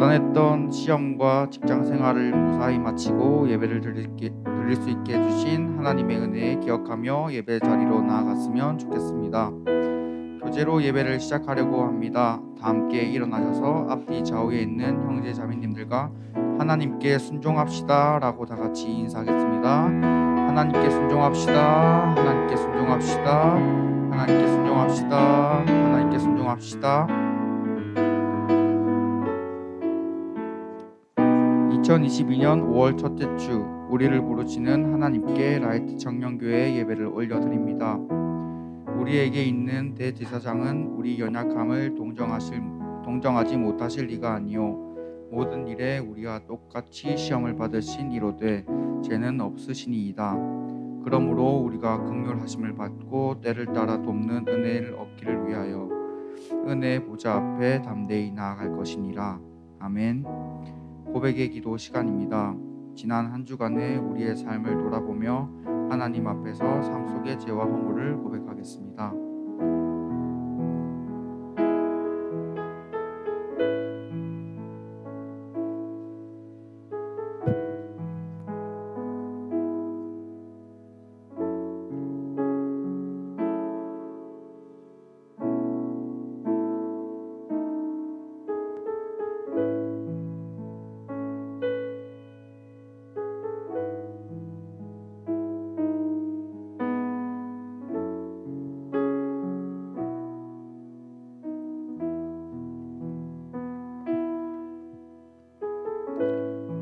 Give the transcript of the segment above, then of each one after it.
고단했던 시험과 직장 생활을 무사히 마치고 예배를 드릴 수 있게 해주신 하나님의 은혜 기억하며 예배 자리로 나아갔으면 좋겠습니다. 교제로 예배를 시작하려고 합니다. 다 함께 일어나셔서 앞뒤 좌우에 있는 형제 자매님들과 하나님께 순종합시다 라고 다 같이 인사하겠습니다. 하나님께 순종합시다. 하나님께 순종합시다. 하나님께 순종합시다. 하나님께 순종합시다. 2022년 5월 첫째 주 우리를 부르시는 하나님께 라이트 청년교회 예배를 올려드립니다. 우리에게 있는 대제사장은 우리 연약함을 동정하지 못하실 리가 아니요 모든 일에 우리와 똑같이 시험을 받으신 이로되 죄는 없으시니이다. 그러므로 우리가 긍휼하심을 받고 때를 따라 돕는 은혜를 얻기를 위하여 은혜의 보좌 앞에 담대히 나아갈 것이니라. 아멘. 고백의 기도 시간입니다. 지난 한 주간의 우리의 삶을 돌아보며 하나님 앞에서 삶 속의 죄와 허물을 고백하겠습니다.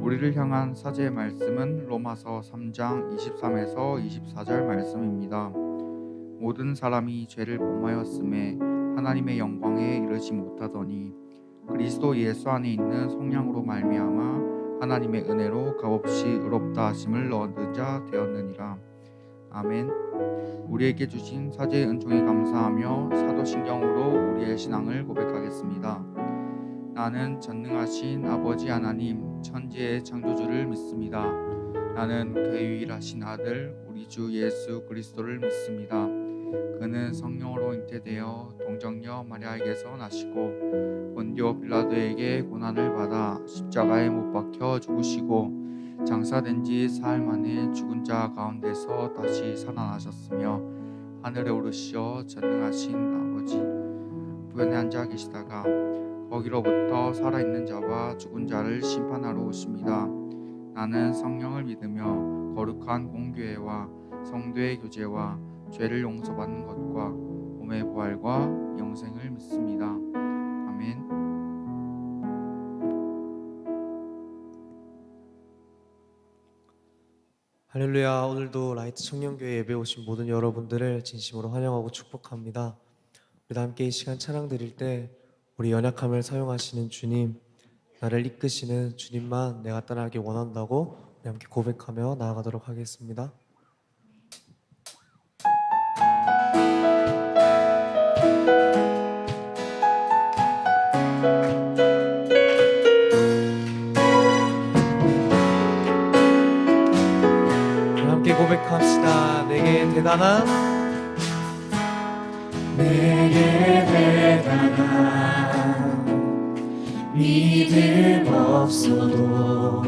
우리를 향한 사제의 말씀은 로마서 3장 23에서 24절 말씀입니다. 모든 사람이 죄를 범하였음에 하나님의 영광에 이르지 못하더니 그리스도 예수 안에 있는 성령으로 말미암아 하나님의 은혜로 값없이 의롭다 하심을 얻은 자 되었느니라. 아멘. 우리에게 주신 사제의 은총에 감사하며 사도신경으로 우리의 신앙을 고백하겠습니다. 나는 전능하신 아버지 하나님 천지의 창조주를 믿습니다. 나는 그 유일하신 아들 우리 주 예수 그리스도를 믿습니다. 그는 성령으로 잉태되어 동정녀 마리아에게서 나시고 본디오 빌라도에게 고난을 받아 십자가에 못 박혀 죽으시고 장사된 지 사흘 만에 죽은 자 가운데서 다시 살아나셨으며 하늘에 오르시어 전능하신 아버지 우편에 앉아 계시다가 거기로부터 살아있는 자와 죽은 자를 심판하러 오십니다. 나는 성령을 믿으며 거룩한 공교회와 성도의 교제와 죄를 용서받는 것과 몸의 부활과 영생을 믿습니다. 아멘. 할렐루야. 오늘도 라이트 청년교회 예배 오신 모든 여러분들을 진심으로 환영하고 축복합니다. 우리 함께 이 시간 찬양 드릴 때 우리 연약함을 사용하시는 주님, 나를 이끄시는 주님만 내가 따라가기 원한다고 우리 함께 고백하며 나아가도록 하겠습니다. 함께 고백합시다. 내게 대단한 믿음 없어도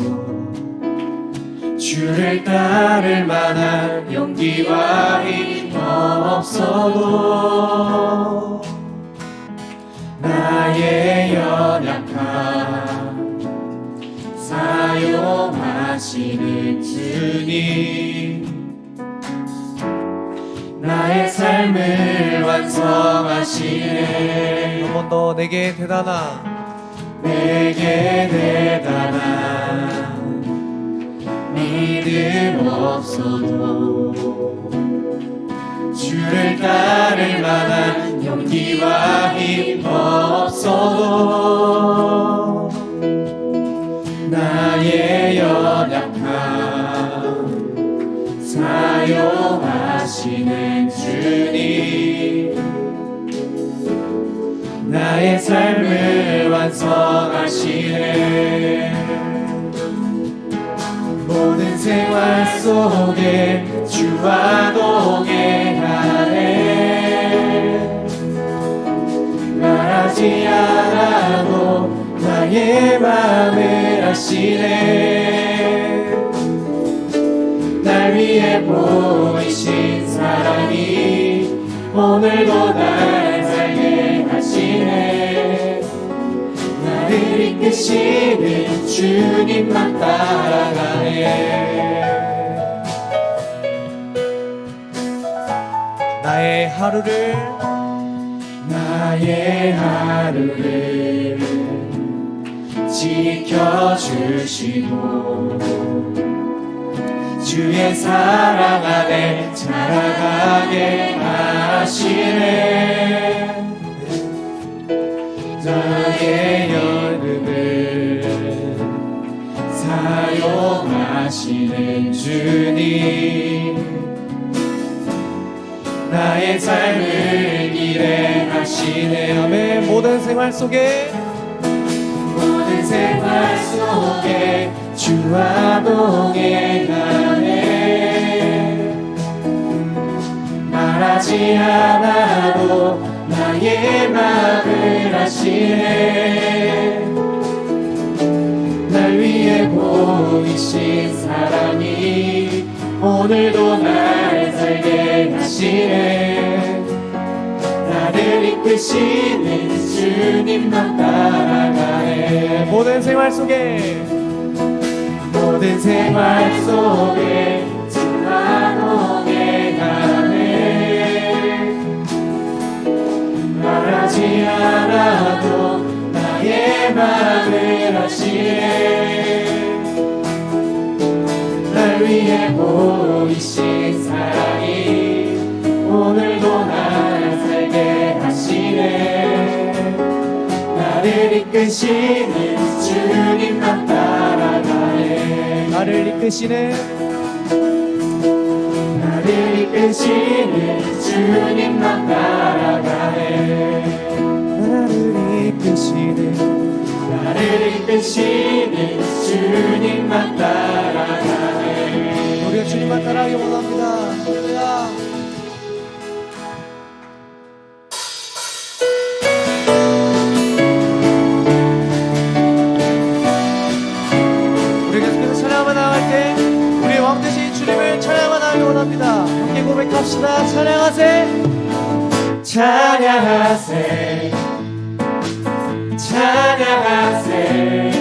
주를 따를 만한 용기와 힘 없어도 나의 연약함 사용하시는 주님, 나의 삶을 완성하시네. 한 번 더. 내게 대단한 믿음 없어도 주를 따를 만한 용기와 힘 없어도 나의 연약함 사용하시는 주님, 나의 삶을 완성하시네. 모든 생활 속에 주와 동행하네. 말하지 않아도 나의 맘을 아시네. 날 위해 보이신 사랑이 오늘도 날 살게 하시네. 나를 이끄시는 주님만 따라가네. 나의 하루를 지켜주시고 주의 사랑 안에 자라가게 하시네. 나의 여름을 사용하시는 주님, 나의 삶을 일해하시네. 아멘. 모든 생활 속에 주와 동행하네. 말하지 않아도 나의 마음을 아시네. 날 위해 보이신 사랑이 오늘도 날 살게 하시네. 나를 이끄시는 주님만 따라가네. 모든 생활 속에 주와 동행하네. 말하지 않아도 나의 마음을 아시네. 날 위해 보이신 사랑이 오늘 오늘도 나를 살게 하시네. 나를 이끄시는 주님만 따라가네. 나를 이끄시네. 나를 이끄시는 주님만 따라가네. 나를 이끄시네. 나를 이끄시는 주님만 따라가네. 우리가 주님만 따라가기 원합니다. 할렐루야. 우리 계속해서 찬양만 나갈 때 우리 왕 되신 주님을 찬양만 하기 원합니다. 함께 고백합시다. 찬양하세. 찬양하세 찬양하세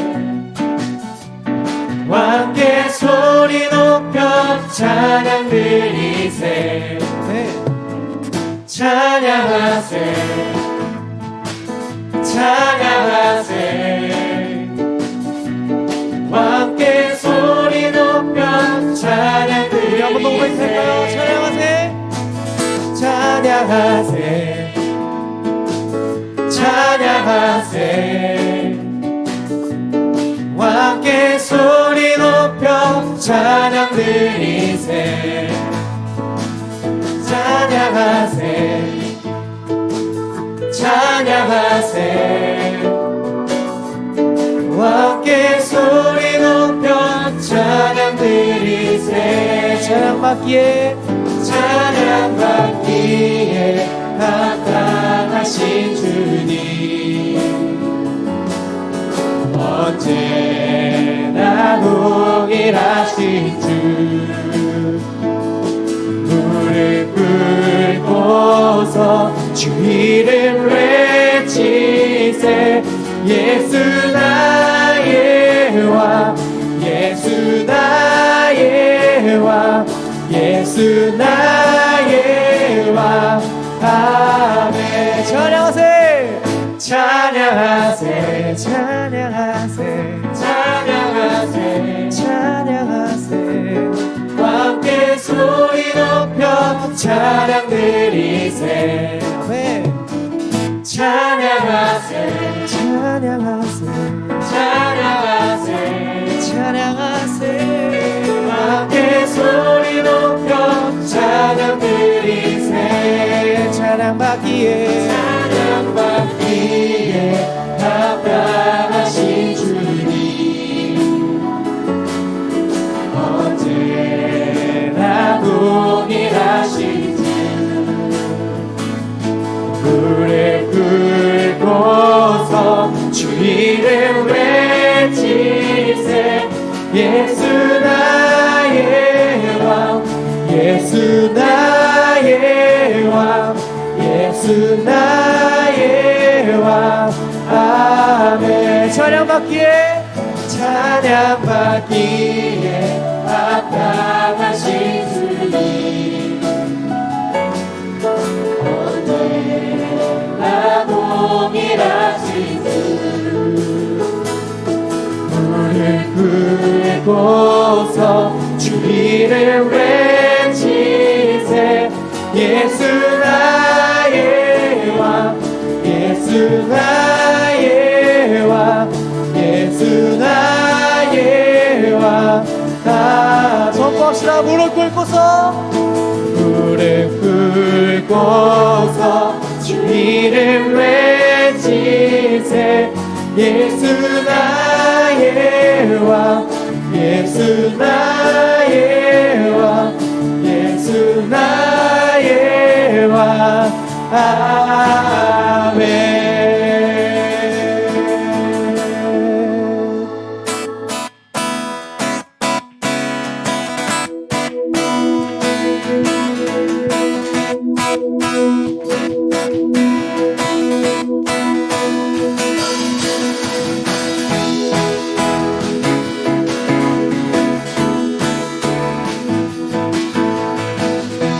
왕께 소리 높여 찬양 드리세. 네. 찬양하세 찬양하세 왕께 소리 높여 찬양 우리 한번 더 고백할까요? 드리세. 찬양하세. 찬양하세 찬양하세 왕께 소리 높여 찬양 드리세. 찬양하세 찬양하세 왕께 소리 높여 찬양 드리세. 찬양받기에 찬양받기에 합당하신 주님 언제나 동일하신 주 무릎 꿇고서 주 이름 외치세. 예수 나의 왕 예수 나의 왕 예수 나의 왕. 아멘. 찬양하세. 찬양하세 찬양하세. 찬양하세 찬양하세. 함께 소리 높여 찬양 드리세. 아멘. 찬양하세 찬양하세. 찬양하세 찬양하세. 함께 소리 높여 찬양 드리세. 찬양받기에 찬양받기에 합당하신 주님 언제나 동일하신 주 무릎 꿇고서 주 이름 외치세. 예수 나의 왕 예수 나의 왕 예수 나의 왕. 아멘. 찬양받기에 찬양받기에 합당하신 주님 언제나 동일하신 주 무릎 꿇고서 주 이름 외치세. 예수 나의 왕 예수 나의 왕 예수 나의 왕. 선포합시다. 무릎 꿇고서 무릎 꿇고서 주 이름 외치세. 예수 나의 왕 예수 나의 왕 예수 나의 왕. 아멘.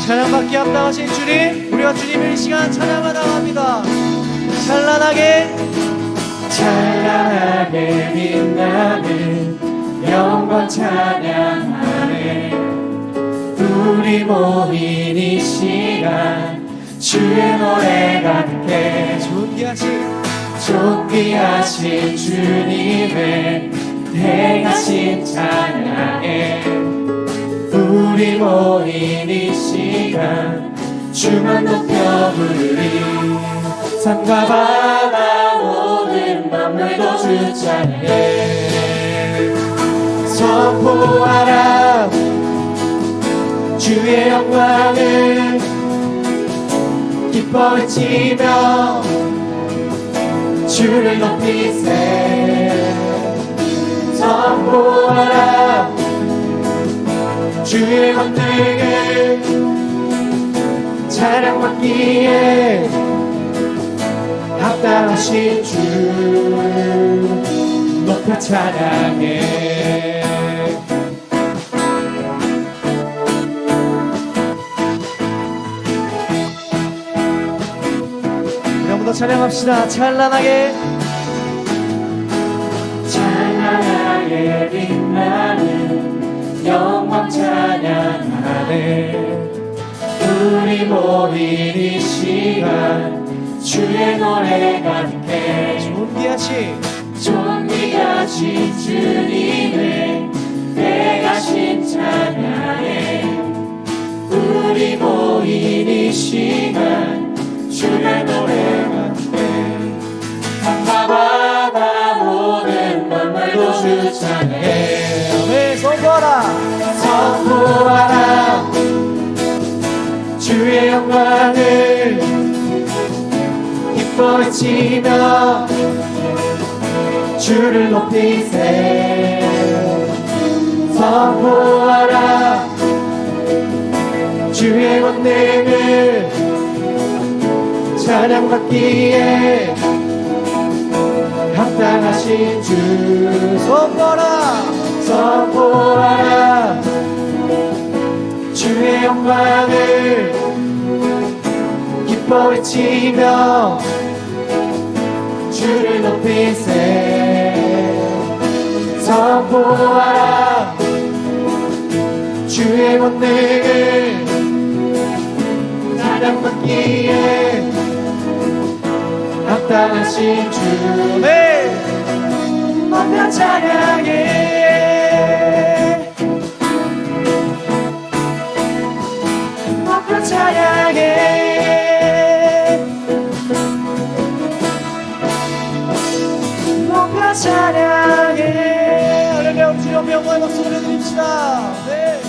찬양받기 합당하신 주님, 우리가 주님을 이 시간 찬양하다 합니다. 찬란하게 찬란하게 빛나는 영광 찬양하네. 우리 모인 이 시간 주의 노래가 함께 존귀하신 주님의 대가신 찬양에 우리 모인 이 시간 주만 높여 부르리 산과 바다 모든 만물도 주 찬양해 선포하라 주의 영광을 기뻐 외치며 주를 높이세 선포하라 주의 권능을 찬양받기에 합당하신 주 높여 찬양해 우리 한번 더 찬양합시다. 찬란하게 찬란하게 빛나는 영광 찬양하네 우리 모인 이 시간 주의 노래가 함께 존귀하신 주님의 대가신 찬양에 우리 모인 이 시간 주의 노래가 함께 산과 바다 모든 만물도 주 찬양해 선포하라 주의 영광을 기뻐 외치며 주를 높이세 선포하라 주의 권능을 찬양받기에 합당하신 주 선포하라 주의 영광을 기뻐 외치며 주를 높이세 선포하라 주의 권능을 찬양받기에 합당하신 주 높여 찬양해 높여 찬양해 높여 찬양해 할렐루야 우리 주여 영광의 박수 올려드립시다. 네.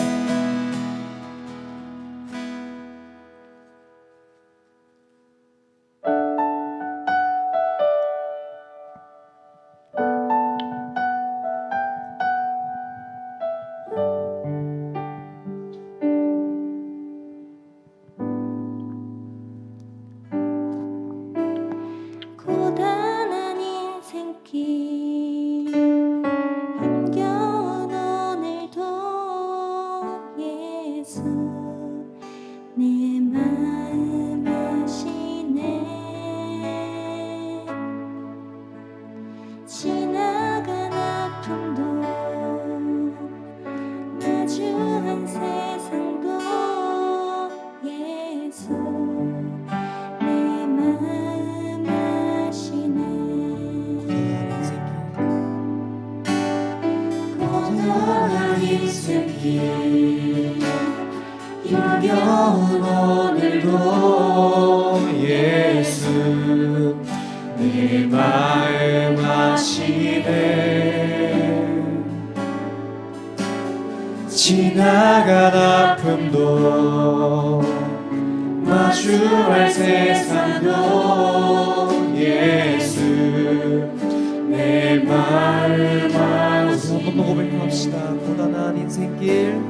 고단한 인생길 힘겨운 오늘도 예수 내 마음 아시네 지나간 아픔도 마주한 세상도 예수 내 마음 아시네 고단한 인생길 힘겨운 오늘도 예수 내 마음 아시네 지나간 아픔도 마주할 세상도 예수 내 마음 아시네 한번 고백합시다. 고단한 인생길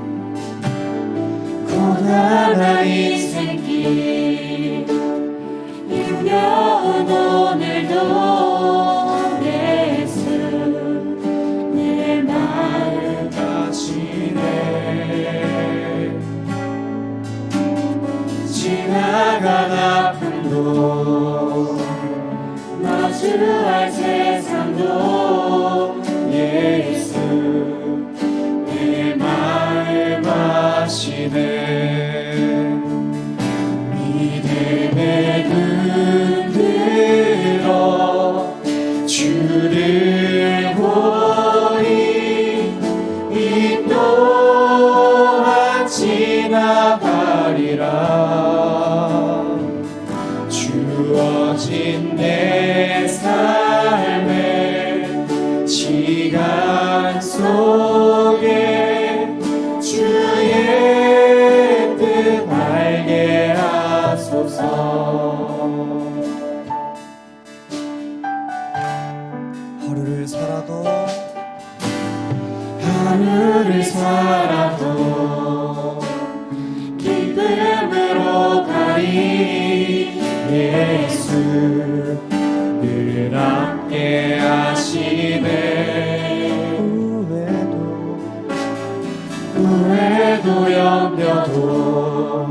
고단한 인생길 힘겨운 오늘도 예수 내 마음 아시네 지나간 아픔도 마주할 세상도 예수 내 마음 아시네 믿음의 주어진 내 삶의 시간 속에 주의 뜻 알게 하소서. 하루를 살아도 기쁨으로 가리 예수 늘 함께 하시네. 후회도 염려도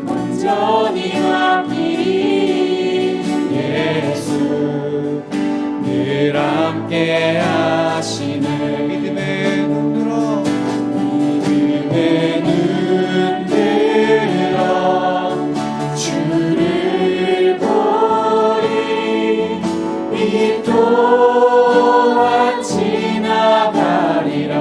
온전히 맡기리 예수 늘 함께 하시네. 믿음의 눈 들어 주를 보리. 이 또한 지나가리라.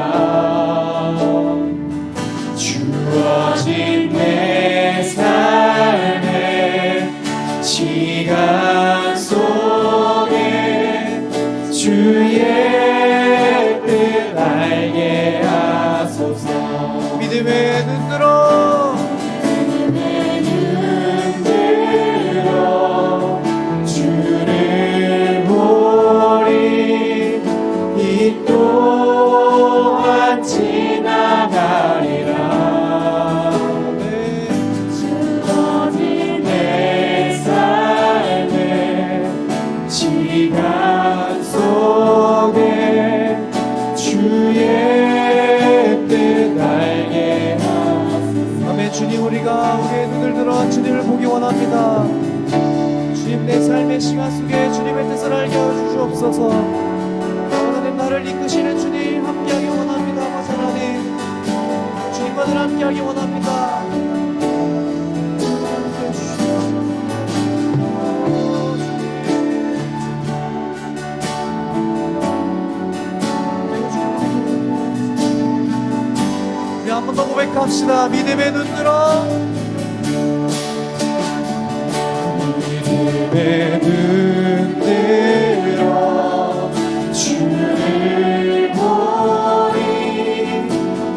주어진 내 삶의 시간 속에 주의 뜻 알게 하소서. 믿음의 눈 들어 주를 보리. 이 또한 지나가리라. 주어진 내 삶의 시간 속에 주의 뜻 알게 하소서. 아멘. 주님, 우리가 우리의 눈을 들어 주님을 보기 원합니다. 주님, 내 삶의 시간 속에 주님의 뜻을 알게 하여 주시옵소서. 하나님, 나를 이끄시는 주님 함께하기 원합니다. 아버지 하나님, 주님과 늘 함께하기 원합니다. 우리 한 번 더 고백합시다. 믿음의 눈 들어 믿음의 눈 들어 주를 보리.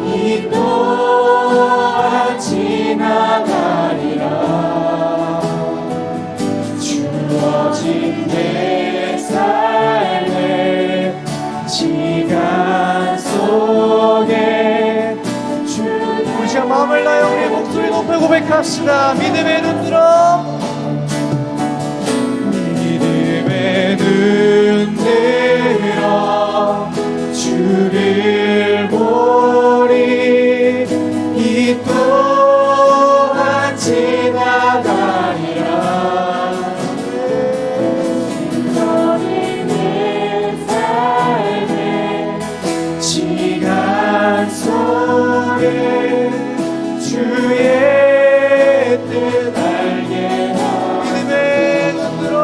이 또한 지나가리라. 주어진 내 삶의 시간 속에 우리 시간 마음을 다해 우리의 목소리 높여 고백합시다. 믿음의 눈 들어 믿음의 눈 들어 주를 보리. 이 또한 지나가리라. 주어진 내 삶의 시간 속에 주의 뜻 알게 하소서. 믿음의 눈 들어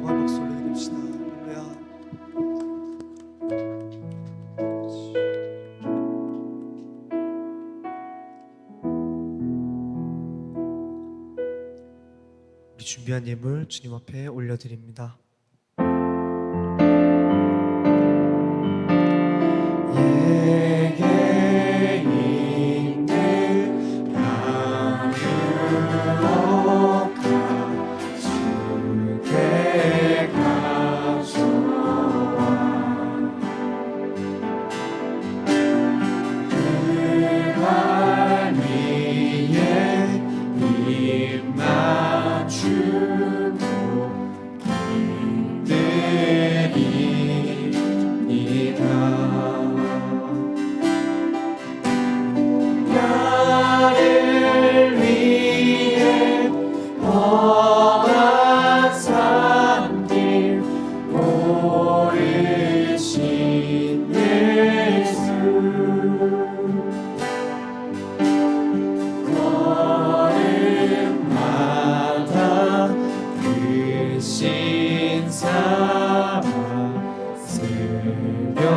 영광 박수 올려드립시다. 할렐루야. 우리 준비한 예물 주님 앞에 올려드립니다. 예게 있는 나누어가 주께 가져와 그발 위에 입 맞추고 힘들이니라 나를 위해 험한 산길 오르신 예수 걸음마다 그 신사랑 슬려놓았네.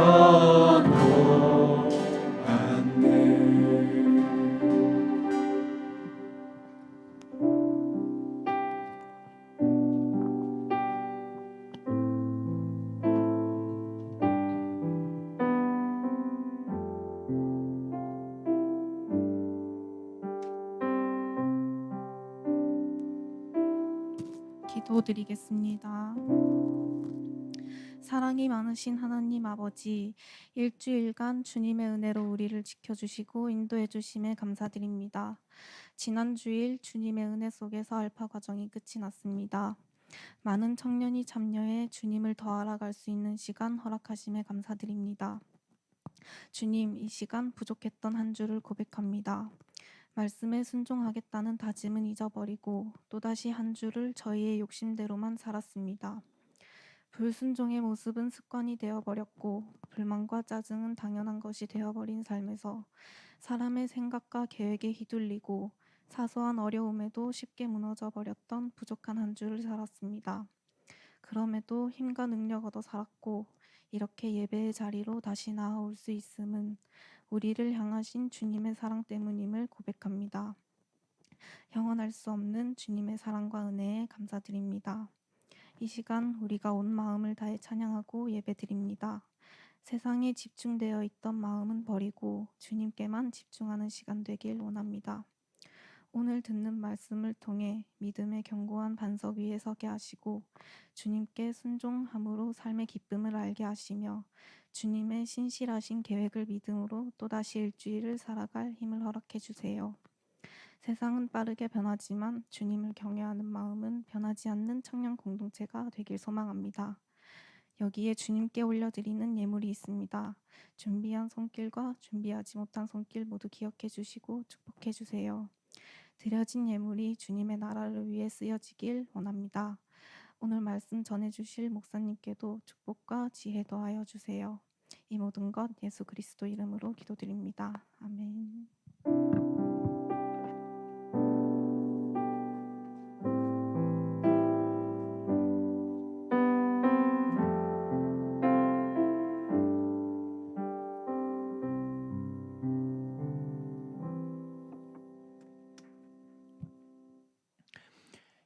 기도드리겠습니다. 사랑이 많으신 하나님 아버지, 일주일간 주님의 은혜로 우리를 지켜주시고 인도해 주심에 감사드립니다. 지난 주일 주님의 은혜 속에서 알파 과정이 끝이 났습니다. 많은 청년이 참여해 주님을 더 알아갈 수 있는 시간 허락하심에 감사드립니다. 주님, 이 시간 부족했던 한 주를 고백합니다. 말씀에 순종하겠다는 다짐은 잊어버리고 또다시 한 주를 저희의 욕심대로만 살았습니다. 불순종의 모습은 습관이 되어버렸고 불만과 짜증은 당연한 것이 되어버린 삶에서 사람의 생각과 계획에 휘둘리고 사소한 어려움에도 쉽게 무너져버렸던 부족한 한 주를 살았습니다. 그럼에도 힘과 능력 얻어 살았고 이렇게 예배의 자리로 다시 나아올 수 있음은 우리를 향하신 주님의 사랑 때문임을 고백합니다. 영원할 수 없는 주님의 사랑과 은혜에 감사드립니다. 이 시간 우리가 온 마음을 다해 찬양하고 예배드립니다. 세상에 집중되어 있던 마음은 버리고 주님께만 집중하는 시간 되길 원합니다. 오늘 듣는 말씀을 통해 믿음의 견고한 반석 위에 서게 하시고 주님께 순종함으로 삶의 기쁨을 알게 하시며 주님의 신실하신 계획을 믿음으로 또다시 일주일을 살아갈 힘을 허락해 주세요. 세상은 빠르게 변하지만 주님을 경외하는 마음은 변하지 않는 청년 공동체가 되길 소망합니다. 여기에 주님께 올려드리는 예물이 있습니다. 준비한 손길과 준비하지 못한 손길 모두 기억해 주시고 축복해 주세요. 드려진 예물이 주님의 나라를 위해 쓰여지길 원합니다. 오늘 말씀 전해주실 목사님께도 축복과 지혜 더하여 주세요. 이 모든 것 예수 그리스도 이름으로 기도드립니다. 아멘.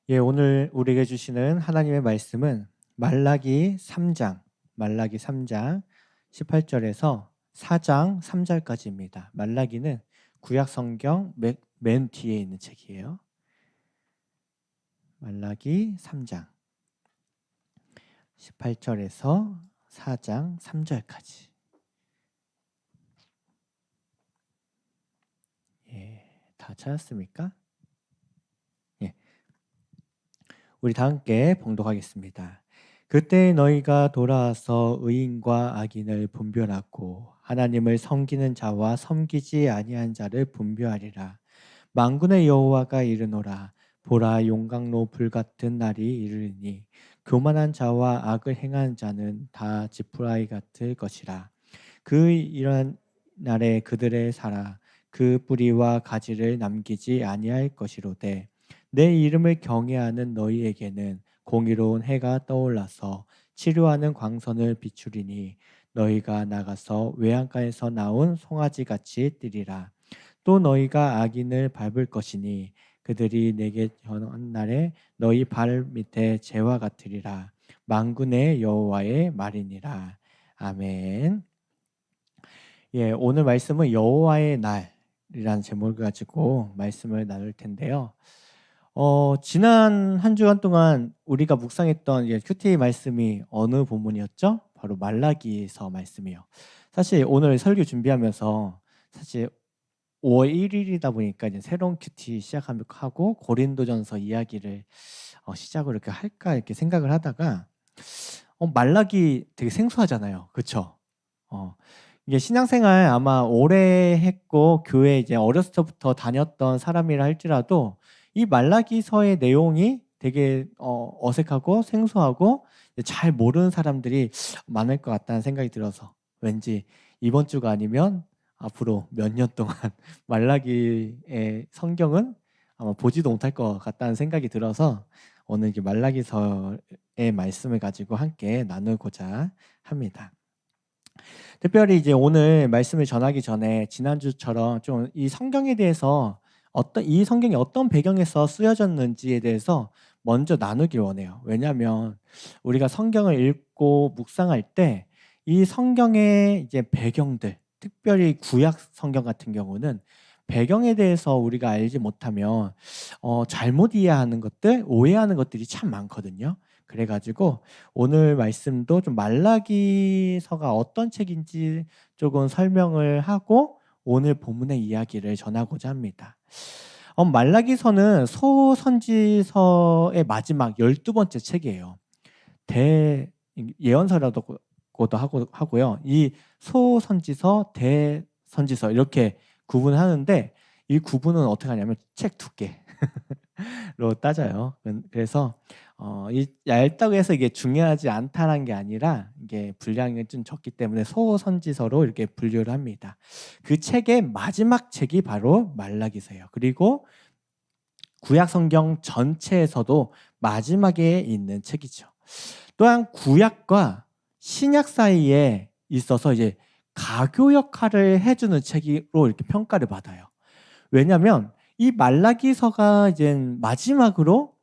예, 오늘 우리에게 주시는 하나님의 말씀은 말라기 3장 18절에서 4장 3절까지입니다. 말라기는 구약 성경 맨 뒤에 있는 책이에요. 말라기 3장 18절에서 4장 3절까지. 예, 다 찾았습니까? 예. 우리 다 함께 봉독하겠습니다. 그때 너희가 돌아와서 의인과 악인을 분별하고 하나님을 섬기는 자와 섬기지 아니한 자를 분별하리라. 만군의 여호와가 이르노라. 보라, 용광로 불같은 날이 이르리니 교만한 자와 악을 행하는 자는 다 지푸라기 같을 것이라. 그 이런 날에 그들의 살아 그 뿌리와 가지를 남기지 아니할 것이로되 내 이름을 경외하는 너희에게는 공의로운 해가 떠올라서 치료하는 광선을 비추리니 너희가 나가서 외양간에서 나온 송아지같이 뛰리라. 또 너희가 악인을 밟을 것이니 그들이 내게 전한 날에 너희 발 밑에 재와 같으리라. 만군의 여호와의 말이니라. 아멘. 예, 오늘 말씀은 여호와의 날이라는 제목을 가지고 말씀을 나눌 텐데요. 지난 한 주간 동안 우리가 묵상했던 QT 말씀이 어느 본문이었죠? 바로 말라기서 말씀이요. 사실 오늘 설교 준비하면서 사실 5월 1일이다 보니까 이제 새로운 QT 시작하고 고린도전서 이야기를 시작으로 이렇게 할까 이렇게 생각을 하다가 말라기 되게 생소하잖아요, 그렇죠? 이게 신앙생활 아마 오래 했고 교회 이제 어렸을 때부터 다녔던 사람이라 할지라도 이 말라기서의 내용이 되게 어색하고 생소하고 잘 모르는 사람들이 많을 것 같다는 생각이 들어서 왠지 이번 주가 아니면 앞으로 몇 년 동안 말라기의 성경은 아마 보지도 못할 것 같다는 생각이 들어서 오늘 이제 말라기서의 말씀을 가지고 함께 나누고자 합니다. 특별히 이제 오늘 말씀을 전하기 전에 지난주처럼 좀 이 성경에 대해서 이 성경이 어떤 배경에서 쓰여졌는지에 대해서 먼저 나누길 원해요. 왜냐하면 우리가 성경을 읽고 묵상할 때 이 성경의 이제 배경들, 특별히 구약 성경 같은 경우는 배경에 대해서 우리가 알지 못하면 잘못 이해하는 것들, 오해하는 것들이 참 많거든요. 그래가지고 오늘 말씀도 좀 말라기서가 어떤 책인지 조금 설명을 하고 오늘 본문의 이야기를 전하고자 합니다. 말라기서는 소선지서의 마지막 12번째 책이에요. 예언서라고도 하고요. 이 소선지서, 대선지서 이렇게 구분하는데 이 구분은 어떻게 하냐면 책 두께로 따져요. 그래서 이 얇다고 해서 이게 중요하지 않다는 게 아니라 이게 분량이 좀 적기 때문에 소선지서로 이렇게 분류를 합니다. 그 책의 마지막 책이 바로 말라기서예요. 그리고 구약 성경 전체에서도 마지막에 있는 책이죠. 또한 구약과 신약 사이에 있어서 이제 가교 역할을 해주는 책으로 이렇게 평가를 받아요. 왜냐하면 이 말라기서가 이제 마지막으로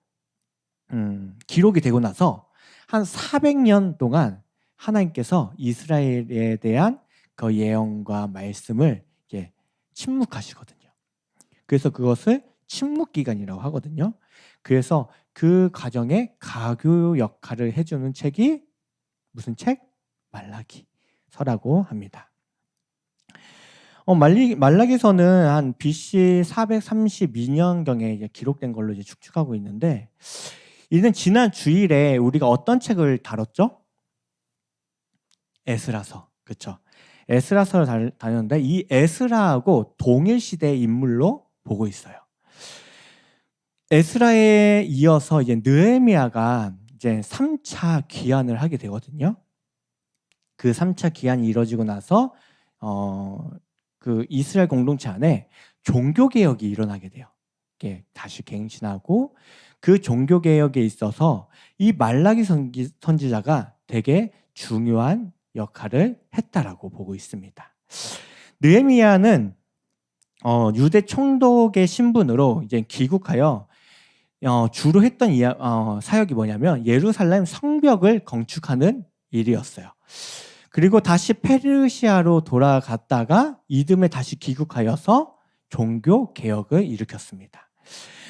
기록이 되고 나서 한 400년 동안 하나님께서 이스라엘에 대한 그 예언과 말씀을 이제 침묵하시거든요. 그래서 그것을 침묵기간이라고 하거든요. 그래서 그 과정에 가교 역할을 해주는 책이 무슨 책? 말라기서라고 합니다. 말라기서는 한 BC 432년경에 이제 기록된 걸로 이제 추측하고 있는데, 이는 지난 주일에 우리가 어떤 책을 다뤘죠? 에스라서, 그렇죠? 에스라서를 다녔는데 이 에스라하고 동일 시대의 인물로 보고 있어요. 에스라에 이어서 이제 느헤미야가 이제 3차 귀환을 하게 되거든요. 그 3차 귀환이 이루어지고 나서 그 이스라엘 공동체 안에 종교 개혁이 일어나게 돼요. 이게 다시 갱신하고 그 종교 개혁에 있어서 이 말라기 선지자가 되게 중요한 역할을 했다라고 보고 있습니다. 느헤미야는 유대 총독의 신분으로 이제 귀국하여 주로 했던 사역이 뭐냐면 예루살렘 성벽을 건축하는 일이었어요. 그리고 다시 페르시아로 돌아갔다가 이듬해 다시 귀국하여서 종교 개혁을 일으켰습니다.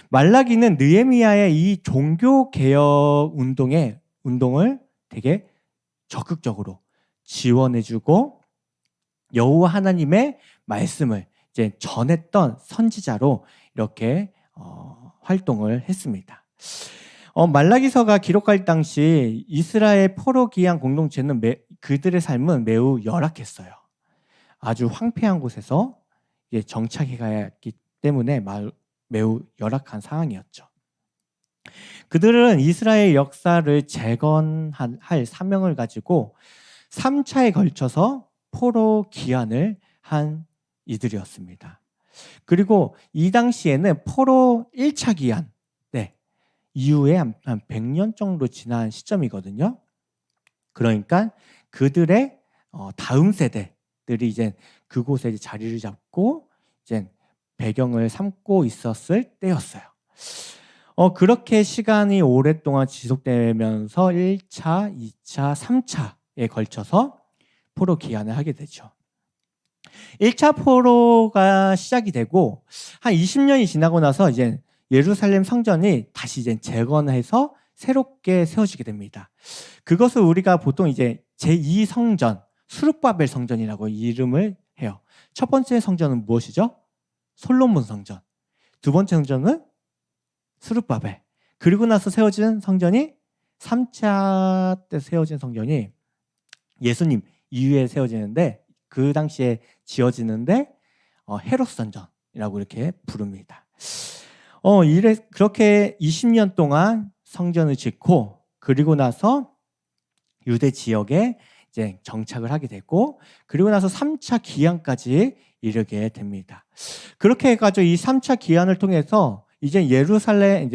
말라기는 느헤미야의 이 종교 개혁 운동을 되게 적극적으로 지원해주고 여호와 하나님의 말씀을 이제 전했던 선지자로 이렇게 활동을 했습니다. 말라기서가 기록할 당시 이스라엘 포로 귀환 공동체는 그들의 삶은 매우 열악했어요. 아주 황폐한 곳에서 정착해 갔기 때문에 매우 열악한 상황이었죠. 그들은 이스라엘 역사를 재건할 사명을 가지고 3차에 걸쳐서 포로 귀환을 한 이들이었습니다. 그리고 이 당시에는 포로 1차 귀환, 이후에 한 100년 정도 지난 시점이거든요. 그러니까 그들의 다음 세대들이 이제 그곳에 이제 자리를 잡고 이제 배경을 삼고 있었을 때였어요. 그렇게 시간이 오랫동안 지속되면서 1차, 2차, 3차에 걸쳐서 포로 귀환을 하게 되죠. 1차 포로가 시작이 되고 한 20년이 지나고 나서 이제 예루살렘 성전이 다시 이제 재건해서 새롭게 세워지게 됩니다. 그것을 우리가 보통 이제 제2성전, 수룹바벨 성전이라고 이름을 해요. 첫 번째 성전은 무엇이죠? 솔로몬 성전. 두 번째 성전은 수룹바벨. 그리고 나서 세워진 성전이 3차 때 세워진 성전이 예수님 이후에 세워지는데 그 당시에 지어지는데 헤롯 성전이라고 이렇게 부릅니다. 그렇게 20년 동안 성전을 짓고 그리고 나서 유대 지역에 이제 정착을 하게 되고 그리고 나서 3차 기한까지 이르게 됩니다. 그렇게 해가지고 이 3차 기한을 통해서 이제 예루살렘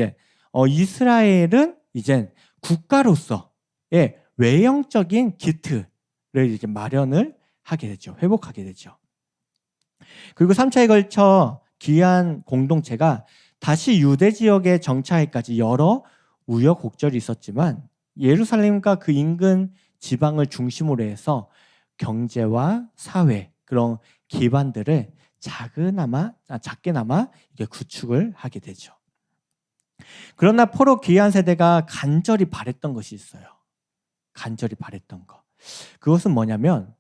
이스라엘은 이제 국가로서의 외형적인 기틀을 이제 마련을 하게 되죠. 회복하게 되죠. 그리고 3차에 걸쳐 귀한 공동체가 다시 유대 지역에 정착하기까지 여러 우여곡절이 있었지만 예루살렘과 그 인근 지방을 중심으로 해서 경제와 사회 그런 기반들을 작게나마 이게 구축을 하게 되죠. 그러나 포로 귀환 세대가 간절히 바랬던 것이 있어요. 간절히 바랬던 것. 그것은 뭐냐면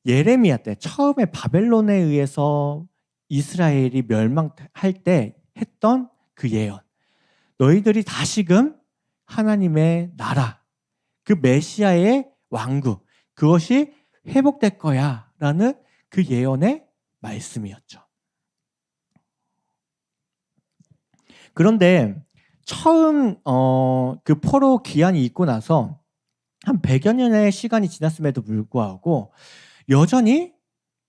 예레미야 때 처음에 바벨론에 의해서 이스라엘이 멸망할 때 했던 그 예언. 너희들이 다시금 하나님의 나라, 그 메시아의 왕국, 그것이 회복될 거야 라는 그 예언의 말씀이었죠. 그런데 처음 그 포로 기한이 있고 나서 한 100여 년의 시간이 지났음에도 불구하고 여전히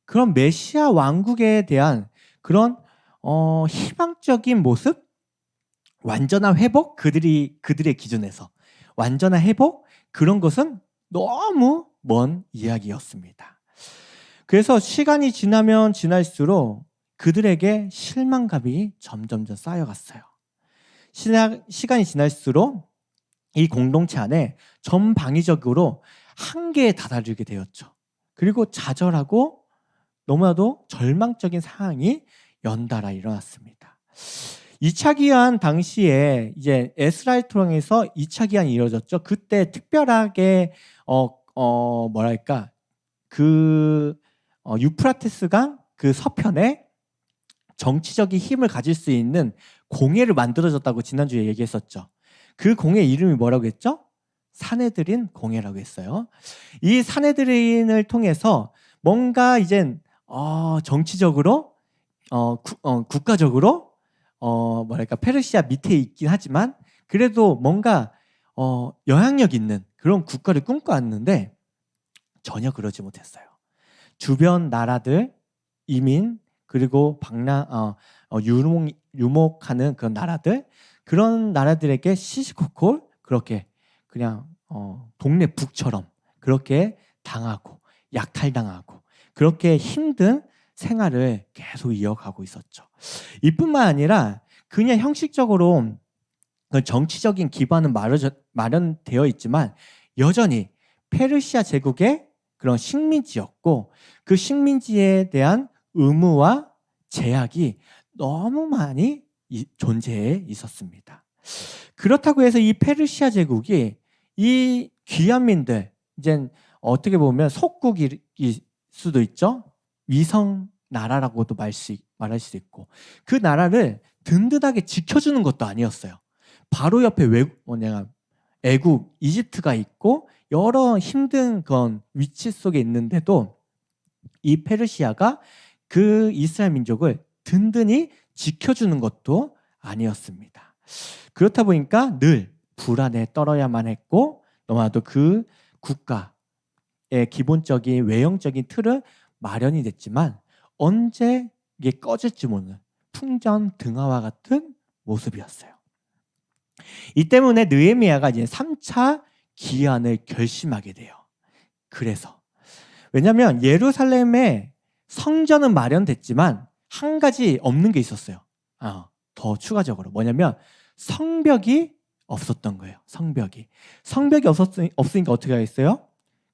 그런 메시아 왕국에 대한 그런 희망적인 모습, 완전한 회복, 그들의 기준에서 완전한 회복, 그런 것은 너무 먼 이야기였습니다. 그래서 시간이 지나면 지날수록 그들에게 실망감이 점점점 쌓여갔어요. 시간이 지날수록 이 공동체 안에 전방위적으로 한계에 다다르게 되었죠. 그리고 좌절하고 너무나도 절망적인 상황이 연달아 일어났습니다. 2차 기한 당시에 이제 에스라엘 토랑에서 2차 기한이 이루어졌죠. 그때 특별하게 유프라테스강 그 서편에 정치적인 힘을 가질 수 있는 공회를 만들어졌다고 지난주에 얘기했었죠. 그 공회 이름이 뭐라고 했죠? 사네드린 공회라고 했어요. 이 사네드린을 통해서 뭔가 이젠 정치적으로 국가적으로 페르시아 밑에 있긴 하지만 그래도 뭔가 영향력 있는 그런 국가를 꿈꿔왔는데 전혀 그러지 못했어요. 주변 나라들 이민 그리고 유목하는 그런 나라들 그런 나라들에게 시시콜콜 그렇게 그냥 동네 북처럼 그렇게 당하고 약탈당하고 그렇게 힘든 생활을 계속 이어가고 있었죠. 이뿐만 아니라 그냥 형식적으로 정치적인 기반은 마련되어 있지만 여전히 페르시아 제국의 그런 식민지였고 그 식민지에 대한 의무와 제약이 너무 많이 존재해 있었습니다. 그렇다고 해서 이 페르시아 제국이 이 귀환민들 이제 어떻게 보면 속국일 수도 있죠. 위성 나라라고도 말할 수 있고 그 나라를 든든하게 지켜주는 것도 아니었어요. 바로 옆에 애국 이집트가 있고 여러 힘든 그런 위치 속에 있는데도 이 페르시아가 그 이스라엘 민족을 든든히 지켜주는 것도 아니었습니다. 그렇다 보니까 늘 불안에 떨어야만 했고 너무나도 그 국가의 기본적인 외형적인 틀은 마련이 됐지만 언제 이게 꺼질지 모르는 풍전등화와 같은 모습이었어요. 이 때문에 느헤미야가 이제 3차 기한을 결심하게 돼요. 그래서 왜냐하면 예루살렘에 성전은 마련됐지만 한 가지 없는 게 있었어요. 더 추가적으로 뭐냐면 성벽이 없었던 거예요. 성벽이 없으니까 어떻게 하겠어요?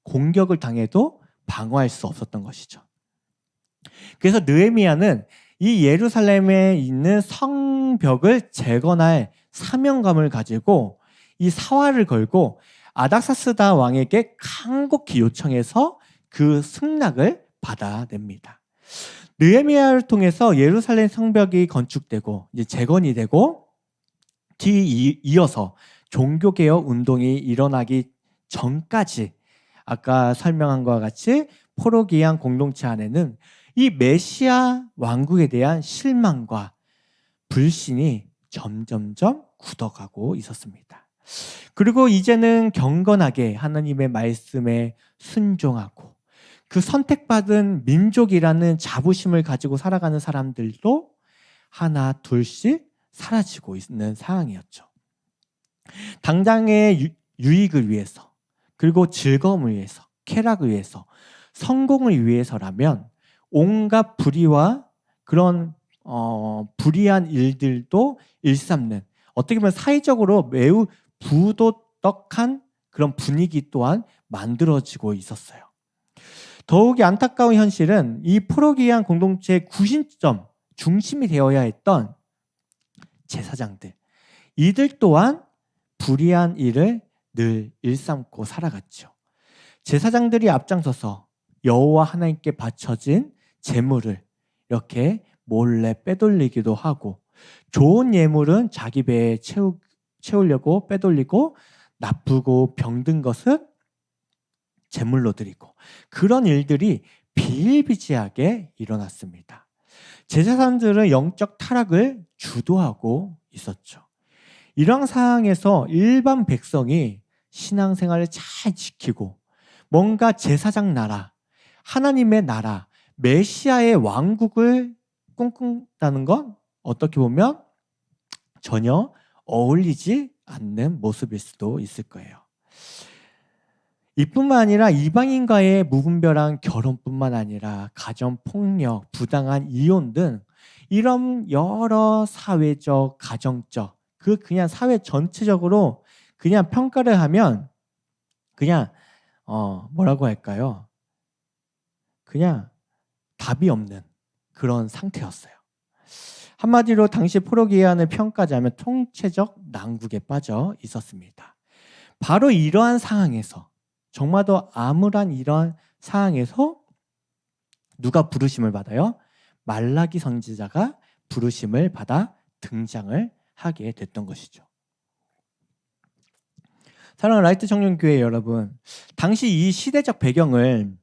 공격을 당해도 방어할 수 없었던 것이죠. 그래서 느헤미야는 이 예루살렘에 있는 성벽을 재건할 사명감을 가지고 이 사활을 걸고 아닥사스다 왕에게 간곡히 요청해서 그 승낙을 받아냅니다. 느헤미야를 통해서 예루살렘 성벽이 건축되고 이제 재건이 되고 이어서 종교개혁 운동이 일어나기 전까지 아까 설명한 것과 같이 포로기한 공동체 안에는 이 메시아 왕국에 대한 실망과 불신이 점점점 굳어가고 있었습니다. 그리고 이제는 경건하게 하나님의 말씀에 순종하고 그 선택받은 민족이라는 자부심을 가지고 살아가는 사람들도 하나 둘씩 사라지고 있는 상황이었죠. 당장의 유익을 위해서 그리고 즐거움을 위해서 쾌락을 위해서 성공을 위해서라면 온갖 불의와 그런 불의한 일들도 일삼는 어떻게 보면 사회적으로 매우 부도덕한 그런 분위기 또한 만들어지고 있었어요. 더욱이 안타까운 현실은 이 포로기한 공동체의 구심점, 중심이 되어야 했던 제사장들, 이들 또한 불의한 일을 늘 일삼고 살아갔죠. 제사장들이 앞장서서 여호와 하나님께 바쳐진 재물을 이렇게 몰래 빼돌리기도 하고 좋은 예물은 자기 배에 채우려고 빼돌리고 나쁘고 병든 것은 제물로 드리고 그런 일들이 비일비재하게 일어났습니다. 제사장들은 영적 타락을 주도하고 있었죠. 이런 상황에서 일반 백성이 신앙생활을 잘 지키고 뭔가 제사장 나라, 하나님의 나라, 메시아의 왕국을 꿈꾼다는 건 어떻게 보면 전혀 어울리지 않는 모습일 수도 있을 거예요. 이뿐만 아니라 이방인과의 무분별한 결혼뿐만 아니라 가정폭력, 부당한 이혼 등 이런 여러 사회적, 가정적, 그냥 사회 전체적으로 그냥 평가를 하면 그냥 뭐라고 할까요? 그냥 답이 없는 그런 상태였어요. 한마디로 당시 포로기한을 평가하자면 통치적 난국에 빠져 있었습니다. 바로 이러한 상황에서 정말로 암울한 이러한 상황에서 누가 부르심을 받아요? 말라기 선지자가 부르심을 받아 등장을 하게 됐던 것이죠. 사랑하는 라이트 청년교회 여러분, 당시 이 시대적 배경을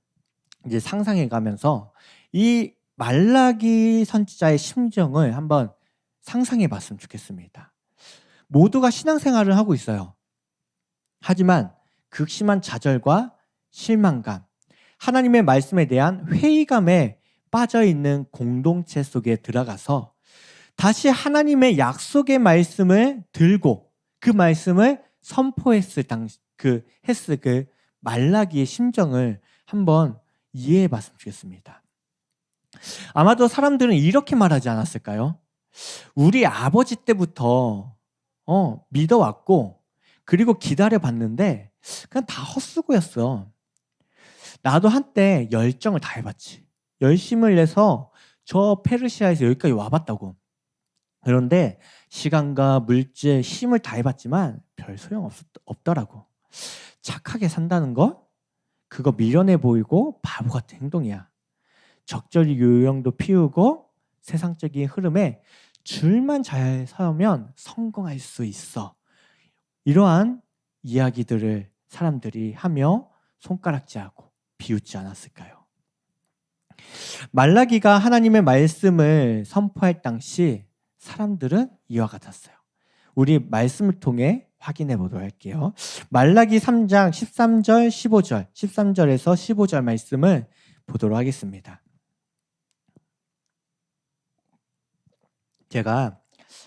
이제 상상해 가면서 이 말라기 선지자의 심정을 한번 상상해 봤으면 좋겠습니다. 모두가 신앙생활을 하고 있어요. 하지만 극심한 좌절과 실망감, 하나님의 말씀에 대한 회의감에 빠져 있는 공동체 속에 들어가서 다시 하나님의 약속의 말씀을 들고 그 말씀을 선포했을 그 말라기의 심정을 한번 이해해 봤으면 좋겠습니다. 아마도 사람들은 이렇게 말하지 않았을까요? 우리 아버지 때부터 믿어왔고 그리고 기다려봤는데 그냥 다 헛수고였어. 나도 한때 열정을 다 해봤지. 열심을 내서 저 페르시아에서 여기까지 와봤다고. 그런데 시간과 물질, 힘을 다 해봤지만 별 소용 없더라고. 착하게 산다는 거? 그거 미련해 보이고 바보 같은 행동이야. 적절히 요령도 피우고 세상적인 흐름에 줄만 잘 서면 성공할 수 있어. 이러한 이야기들을 사람들이 하며 손가락질하고 비웃지 않았을까요? 말라기가 하나님의 말씀을 선포할 당시 사람들은 이와 같았어요. 우리 말씀을 통해 확인해 보도록 할게요. 말라기 3장 13절, 15절, 13절에서 15절 말씀을 보도록 하겠습니다. 제가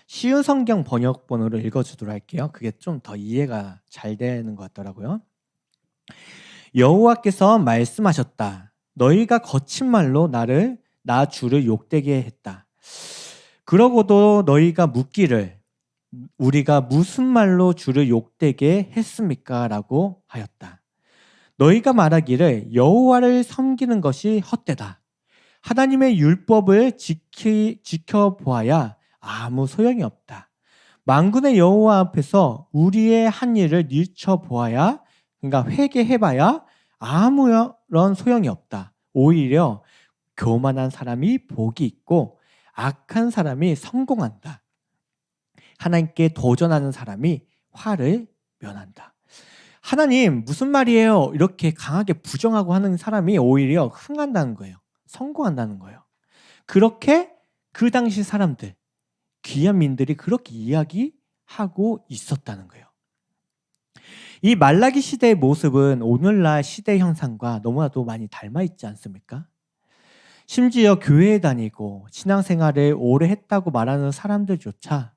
쉬운 성경 번역본으로 읽어주도록 할게요. 그게 좀 더 이해가 잘 되는 것 같더라고요. 여호와께서 말씀하셨다. 너희가 거친 말로 나 주를 욕되게 했다. 그러고도 너희가 묻기를 우리가 무슨 말로 주를 욕되게 했습니까? 라고 하였다. 너희가 말하기를 여호와를 섬기는 것이 헛되다. 하나님의 율법을 지켜보아야 아무 소용이 없다. 만군의 여호와 앞에서 우리의 한 일을 들춰보아야, 그러니까 회개해봐야 아무런 소용이 없다. 오히려 교만한 사람이 복이 있고 악한 사람이 성공한다. 하나님께 도전하는 사람이 화를 면한다. 하나님 무슨 말이에요? 이렇게 강하게 부정하고 하는 사람이 오히려 흥한다는 거예요. 성공한다는 거예요. 그렇게 그 당시 사람들, 귀한 민들이 그렇게 이야기하고 있었다는 거예요. 이 말라기 시대의 모습은 오늘날 시대 형상과 너무나도 많이 닮아 있지 않습니까? 심지어 교회에 다니고 신앙생활을 오래 했다고 말하는 사람들조차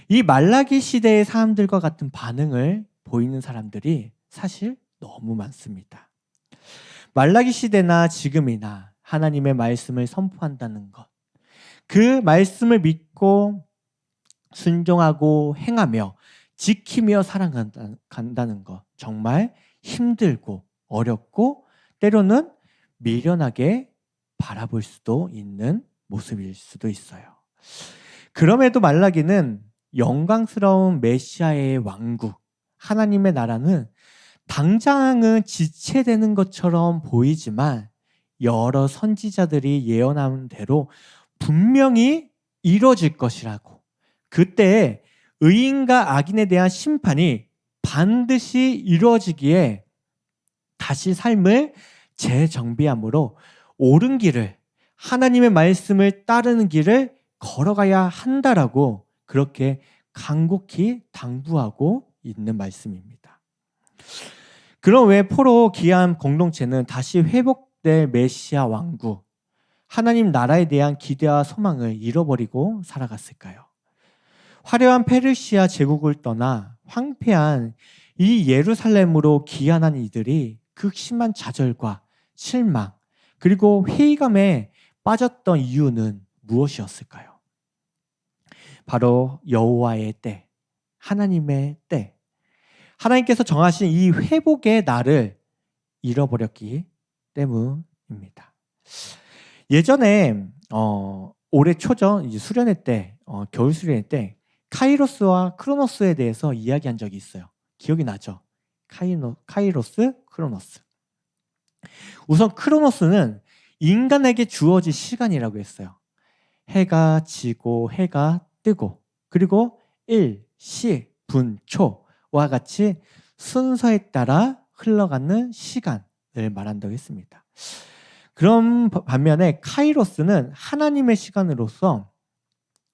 이 말라기 시대의 사람들과 같은 반응을 보이는 사람들이 사실 너무 많습니다. 말라기 시대나 지금이나 하나님의 말씀을 선포한다는 것, 그 말씀을 믿고 순종하고 행하며 지키며 살아간다는 것, 정말 힘들고 어렵고 때로는 미련하게 바라볼 수도 있는 모습일 수도 있어요. 그럼에도 말라기는 영광스러운 메시아의 왕국, 하나님의 나라는 당장은 지체되는 것처럼 보이지만 여러 선지자들이 예언한 대로 분명히 이루어질 것이라고, 그때 의인과 악인에 대한 심판이 반드시 이루어지기에 다시 삶을 재정비함으로 옳은 길을, 하나님의 말씀을 따르는 길을 걸어가야 한다라고 그렇게 간곡히 당부하고 있는 말씀입니다. 그럼 왜 포로 기한 공동체는 다시 회복될 메시아 왕국, 하나님 나라에 대한 기대와 소망을 잃어버리고 살아갔을까요? 화려한 페르시아 제국을 떠나 황폐한 이 예루살렘으로 귀환한 이들이 극심한 좌절과 실망, 그리고 회의감에 빠졌던 이유는 무엇이었을까요? 바로 여호와의 때, 하나님의 때, 하나님께서 정하신 이 회복의 날을 잃어버렸기 때문입니다. 예전에 올해 초죠, 이제 수련회 때, 겨울 수련회 때 카이로스와 크로노스에 대해서 이야기한 적이 있어요. 기억이 나죠? 카이로스, 크로노스. 우선 크로노스는 인간에게 주어진 시간이라고 했어요. 해가 지고 해가 뜨고, 그리고 일, 시, 분, 초와 같이 순서에 따라 흘러가는 시간을 말한다고 했습니다. 그럼 반면에 카이로스는 하나님의 시간으로서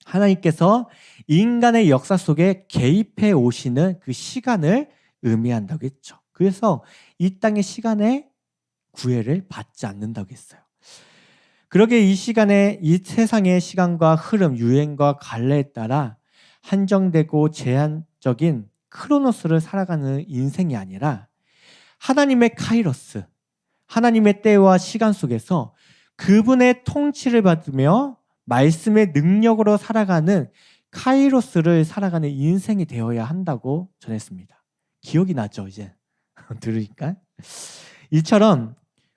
하나님께서 인간의 역사 속에 개입해 오시는 그 시간을 의미한다고 했죠. 그래서 이 땅의 시간에 구애를 받지 않는다고 했어요. 그러게 이 시간에 이 세상의 시간과 흐름, 유행과 관례에 따라 한정되고 제한적인 크로노스를 살아가는 인생이 아니라 하나님의 카이로스, 하나님의 때와 시간 속에서 그분의 통치를 받으며 말씀의 능력으로 살아가는 카이로스를 살아가는 인생이 되어야 한다고 전했습니다. 기억이 나죠, 이제? 들으니까? 이처럼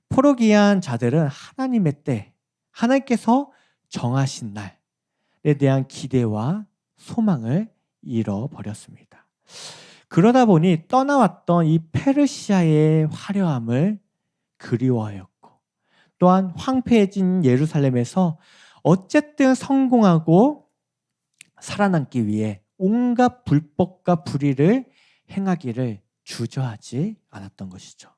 포로기한 자들은 하나님의 때, 하나님께서 정하신 날에 대한 기대와 소망을 잃어버렸습니다. 그러다 보니 떠나왔던 이 페르시아의 화려함을 그리워하였고, 또한 황폐해진 예루살렘에서 어쨌든 성공하고 살아남기 위해 온갖 불법과 불의를 행하기를 주저하지 않았던 것이죠.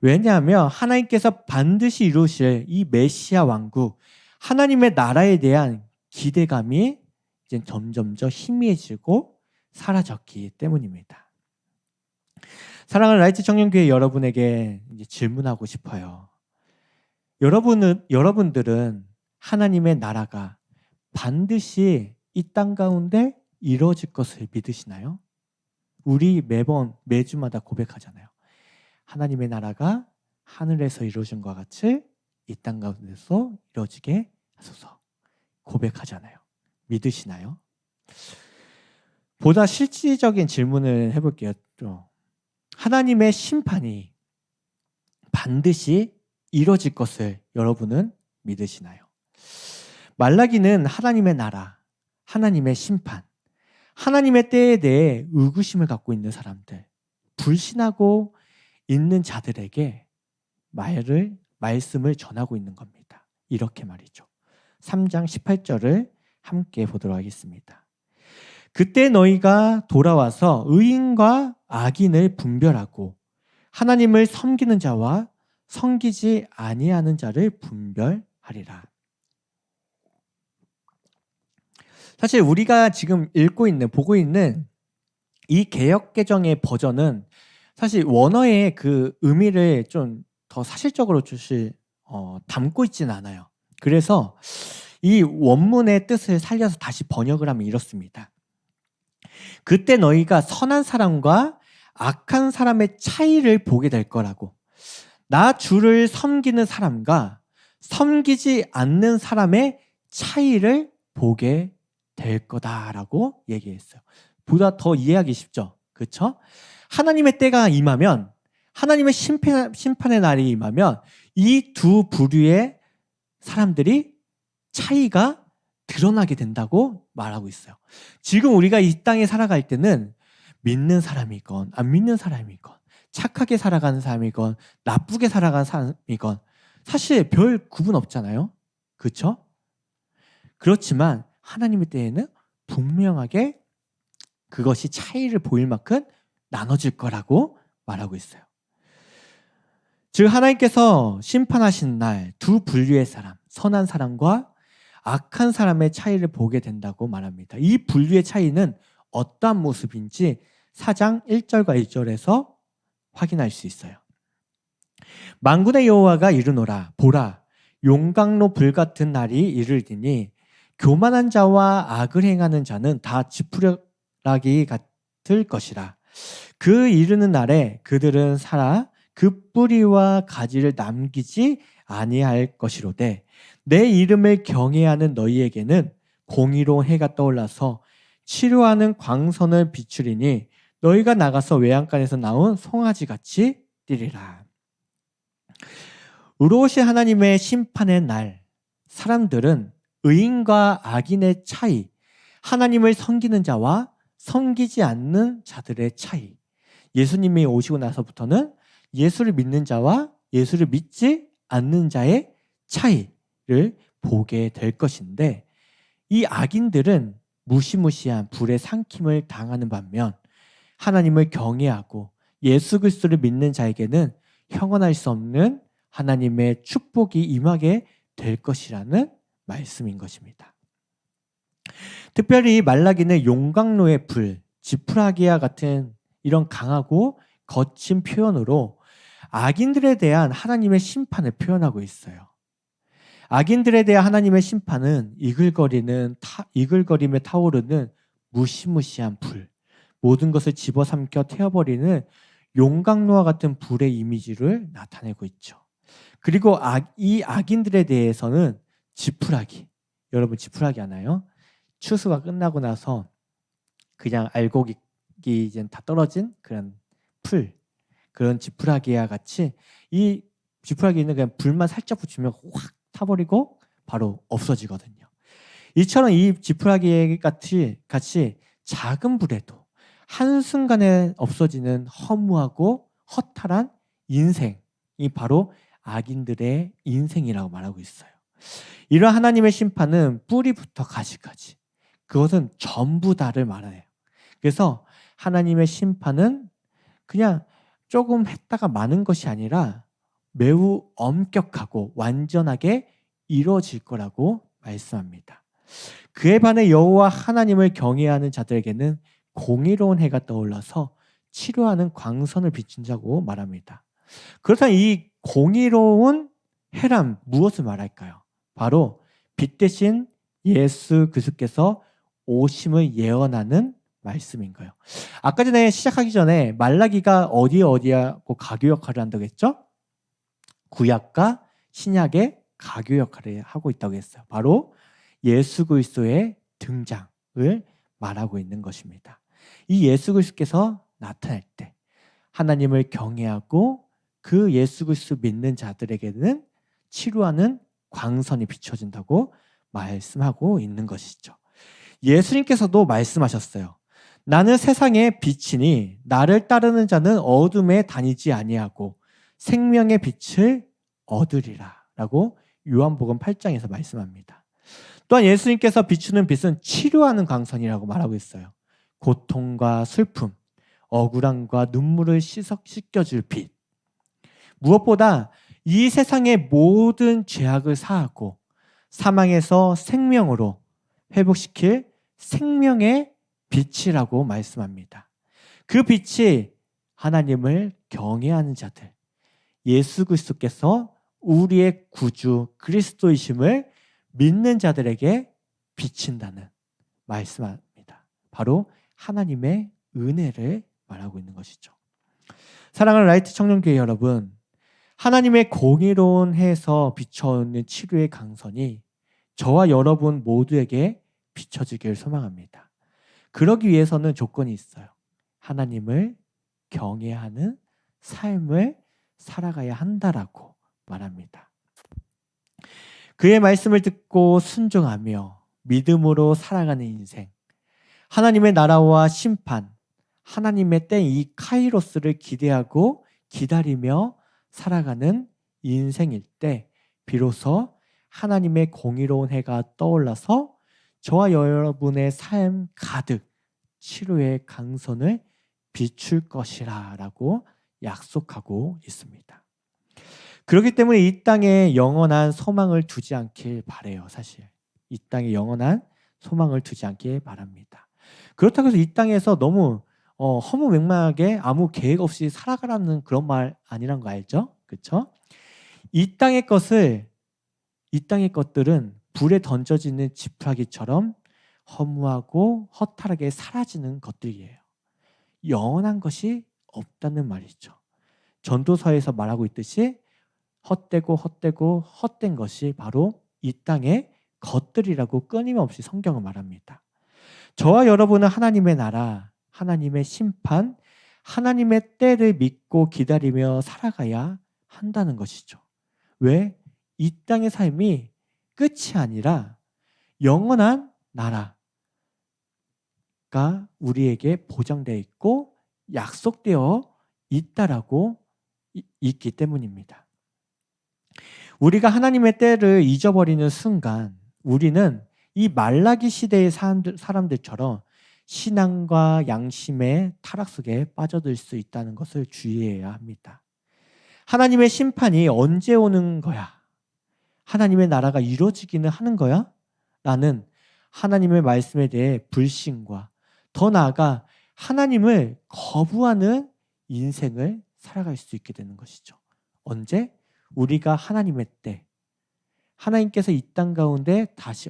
왜냐하면 하나님께서 반드시 이루실 이 메시아 왕국, 하나님의 나라에 대한 기대감이 이제 점점점 희미해지고 사라졌기 때문입니다. 사랑하는 라이트 청년교회 여러분에게 이제 질문하고 싶어요. 여러분들은 하나님의 나라가 반드시 이 땅 가운데 이루어질 것을 믿으시나요? 우리 매주마다 고백하잖아요. 하나님의 나라가 하늘에서 이루어진 것과 같이 이 땅 가운데서 이루어지게 하소서 고백하잖아요. 믿으시나요? 보다 실질적인 질문을 해볼게요. 또 하나님의 심판이 반드시 이루어질 것을 여러분은 믿으시나요? 말라기는 하나님의 나라, 하나님의 심판, 하나님의 때에 대해 의구심을 갖고 있는 사람들, 불신하고 있는 자들에게 말씀을 전하고 있는 겁니다. 이렇게 말이죠. 3장 18절을 함께 보도록 하겠습니다. 그때 너희가 돌아와서 의인과 악인을 분별하고 하나님을 섬기는 자와 섬기지 아니하는 자를 분별하리라. 사실 우리가 지금 보고 있는 이 개역개정의 버전은 사실 원어의 그 의미를 좀 더 사실적으로 담고 있지는 않아요. 그래서 이 원문의 뜻을 살려서 다시 번역을 하면 이렇습니다. 그때 너희가 선한 사람과 악한 사람의 차이를 보게 될 거라고. 나 주를 섬기는 사람과 섬기지 않는 사람의 차이를 보게 될 거다라고 얘기했어요. 보다 더 이해하기 쉽죠? 그렇죠? 하나님의 때가 임하면, 하나님의 심판의 날이 임하면 이 두 부류의 사람들이 차이가 드러나게 된다고 말하고 있어요. 지금 우리가 이 땅에 살아갈 때는 믿는 사람이건 안 믿는 사람이건 착하게 살아가는 사람이건 나쁘게 살아가는 사람이건 사실 별 구분 없잖아요. 그렇죠? 그렇지만 하나님의 때에는 분명하게 그것이 차이를 보일 만큼 나눠질 거라고 말하고 있어요. 즉 하나님께서 심판하신 날 두 분류의 사람, 선한 사람과 악한 사람의 차이를 보게 된다고 말합니다. 이 분류의 차이는 어떠한 모습인지 4장 1절과 2절에서 확인할 수 있어요. 만군의 여호와가 이르노라 보라 용광로 불같은 날이 이르리니 교만한 자와 악을 행하는 자는 다 지푸라기 같을 것이라. 그 이르는 날에 그들은 살아 그 뿌리와 가지를 남기지 아니할 것이로되 내 이름을 경외하는 너희에게는 공의로운 해가 떠올라서 치료하는 광선을 비추리니 너희가 나가서 외양간에서 나온 송아지같이 뛰리라. 의로우신 하나님의 심판의 날 사람들은 의인과 악인의 차이, 하나님을 섬기는 자와 섬기지 않는 자들의 차이, 예수님이 오시고 나서부터는 예수를 믿는 자와 예수를 믿지 않는 자의 차이를 보게 될 것인데 이 악인들은 무시무시한 불의 삼킴을 당하는 반면 하나님을 경외하고 예수 그리스도를 믿는 자에게는 형언할 수 없는 하나님의 축복이 임하게 될 것이라는 말씀인 것입니다. 특별히 말라기는 용광로의 불, 지푸라기와 같은 이런 강하고 거친 표현으로 악인들에 대한 하나님의 심판을 표현하고 있어요. 악인들에 대한 하나님의 심판은 이글거림에 타오르는 무시무시한 불, 모든 것을 집어삼켜 태워버리는 용광로와 같은 불의 이미지를 나타내고 있죠. 그리고 이 악인들에 대해서는 지푸라기, 여러분 지푸라기 아나요? 추수가 끝나고 나서 그냥 알곡이 이제 다 떨어진 그런 그런 지푸라기와 같이 이 지푸라기는 그냥 불만 살짝 붙이면 확 타버리고 바로 없어지거든요. 이처럼 이 지푸라기 같이 작은 불에도 한순간에 없어지는 허무하고 허탈한 인생이 바로 악인들의 인생이라고 말하고 있어요. 이러한 하나님의 심판은 뿌리부터 가시까지 그것은 전부 다를 말해요. 그래서 하나님의 심판은 그냥 조금 했다가 마는 것이 아니라 매우 엄격하고 완전하게 이루어질 거라고 말씀합니다. 그에 반해 여호와 하나님을 경외하는 자들에게는 공의로운 해가 떠올라서 치료하는 광선을 비춘다고 말합니다. 그렇다면 이 공의로운 해란 무엇을 말할까요? 바로 빛 대신 예수 그리스도께서 오심을 예언하는 말씀인 거예요. 아까 전에 시작하기 전에 말라기가 어디하고 가교 역할을 한다고 했죠? 구약과 신약의 가교 역할을 하고 있다고 했어요. 바로 예수 그리스도의 등장을 말하고 있는 것입니다. 이 예수 그리스도께서 나타날 때 하나님을 경외하고 그 예수 그리스도 믿는 자들에게는 치료하는 광선이 비춰진다고 말씀하고 있는 것이죠. 예수님께서도 말씀하셨어요. 나는 세상의 빛이니 나를 따르는 자는 어둠에 다니지 아니하고 생명의 빛을 얻으리라 라고 요한복음 8장에서 말씀합니다. 또한 예수님께서 비추는 빛은 치료하는 광선이라고 말하고 있어요. 고통과 슬픔, 억울함과 눈물을 씻겨줄 빛. 무엇보다 이 세상의 모든 죄악을 사하고 사망에서 생명으로 회복시킬 생명의 빛이라고 말씀합니다. 그 빛이 하나님을 경외하는 자들, 예수 그리스도께서 우리의 구주 그리스도이심을 믿는 자들에게 비친다는 말씀입니다. 바로 하나님의 은혜를 말하고 있는 것이죠. 사랑하는 라이트 청년교회 여러분, 하나님의 공의로운 해에서 비춰오는 치료의 강선이 저와 여러분 모두에게 비춰지길 소망합니다. 그러기 위해서는 조건이 있어요. 하나님을 경외하는 삶을 살아가야 한다라고 말합니다. 그의 말씀을 듣고 순종하며 믿음으로 살아가는 인생, 하나님의 나라와 심판, 하나님의 때 이 카이로스를 기대하고 기다리며 살아가는 인생일 때 비로소 하나님의 공의로운 해가 떠올라서 저와 여러분의 삶 가득 치료의 강선을 비출 것이라 라고 약속하고 있습니다. 그렇기 때문에 이 땅에 영원한 소망을 두지 않길 바라요. 사실 이 땅에 영원한 소망을 두지 않길 바랍니다. 그렇다고 해서 이 땅에서 너무 허무맹랑하게 아무 계획 없이 살아가라는 그런 말 아니란 거 알죠? 그렇죠? 이 땅의 것들은 불에 던져지는 지푸라기처럼 허무하고 허탈하게 사라지는 것들이에요. 영원한 것이 없다는 말이죠. 전도서에서 말하고 있듯이 헛되고 헛된 것이 바로 이 땅의 것들이라고 끊임없이 성경은 말합니다. 저와 여러분은 하나님의 나라, 하나님의 심판, 하나님의 때를 믿고 기다리며 살아가야 한다는 것이죠. 왜? 이 땅의 삶이 끝이 아니라 영원한 나라가 우리에게 보장되어 있고 약속되어 있다라고 있기 때문입니다. 우리가 하나님의 때를 잊어버리는 순간 우리는 이 말라기 시대의 사람들처럼 신앙과 양심의 타락 속에 빠져들 수 있다는 것을 주의해야 합니다. 하나님의 심판이 언제 오는 거야? 하나님의 나라가 이루어지기는 하는 거야? 라는 하나님의 말씀에 대해 불신과 더 나아가 하나님을 거부하는 인생을 살아갈 수 있게 되는 것이죠. 언제? 우리가 하나님의 때, 하나님께서 이 땅 가운데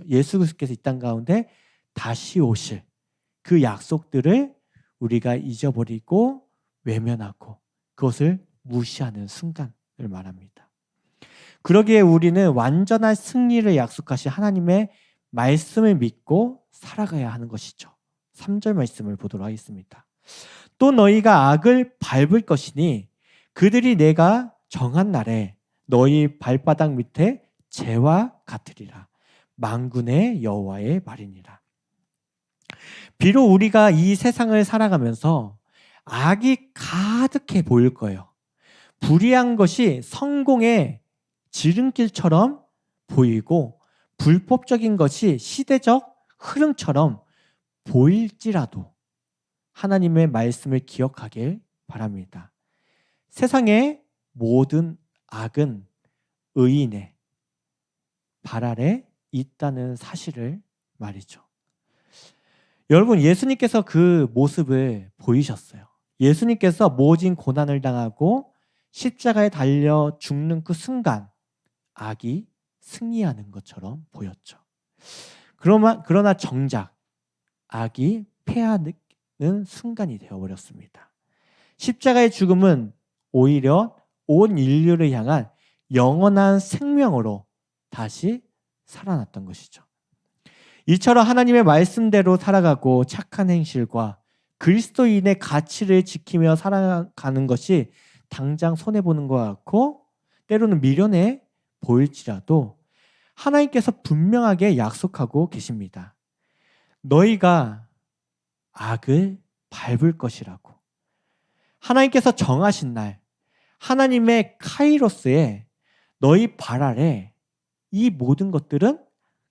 예수 그리스도께서 이 땅 가운데 다시 오실 그 약속들을 우리가 잊어버리고 외면하고 그것을 무시하는 순간을 말합니다. 그러기에 우리는 완전한 승리를 약속하신 하나님의 말씀을 믿고 살아가야 하는 것이죠. 3절 말씀을 보도록 하겠습니다. 또 너희가 악을 밟을 것이니 그들이 내가 정한 날에 너희 발바닥 밑에 재와 같으리라. 만군의 여호와의 말이니라. 비록 우리가 이 세상을 살아가면서 악이 가득해 보일 거예요. 불의한 것이 성공의 지름길처럼 보이고 불법적인 것이 시대적 흐름처럼 보일지라도 하나님의 말씀을 기억하길 바랍니다. 세상의 모든 악은 의인의 발 아래 있다는 사실을 말이죠. 여러분, 예수님께서 그 모습을 보이셨어요. 예수님께서 모진 고난을 당하고 십자가에 달려 죽는 그 순간 악이 승리하는 것처럼 보였죠. 그러나 정작 악이 패하는 순간이 되어버렸습니다. 십자가의 죽음은 오히려 온 인류를 향한 영원한 생명으로 다시 살아났던 것이죠. 이처럼 하나님의 말씀대로 살아가고 착한 행실과 그리스도인의 가치를 지키며 살아가는 것이 당장 손해보는 것 같고 때로는 미련해 보일지라도 하나님께서 분명하게 약속하고 계십니다. 너희가 악을 밟을 것이라고. 하나님께서 정하신 날, 하나님의 카이로스에 너희 발 아래 이 모든 것들은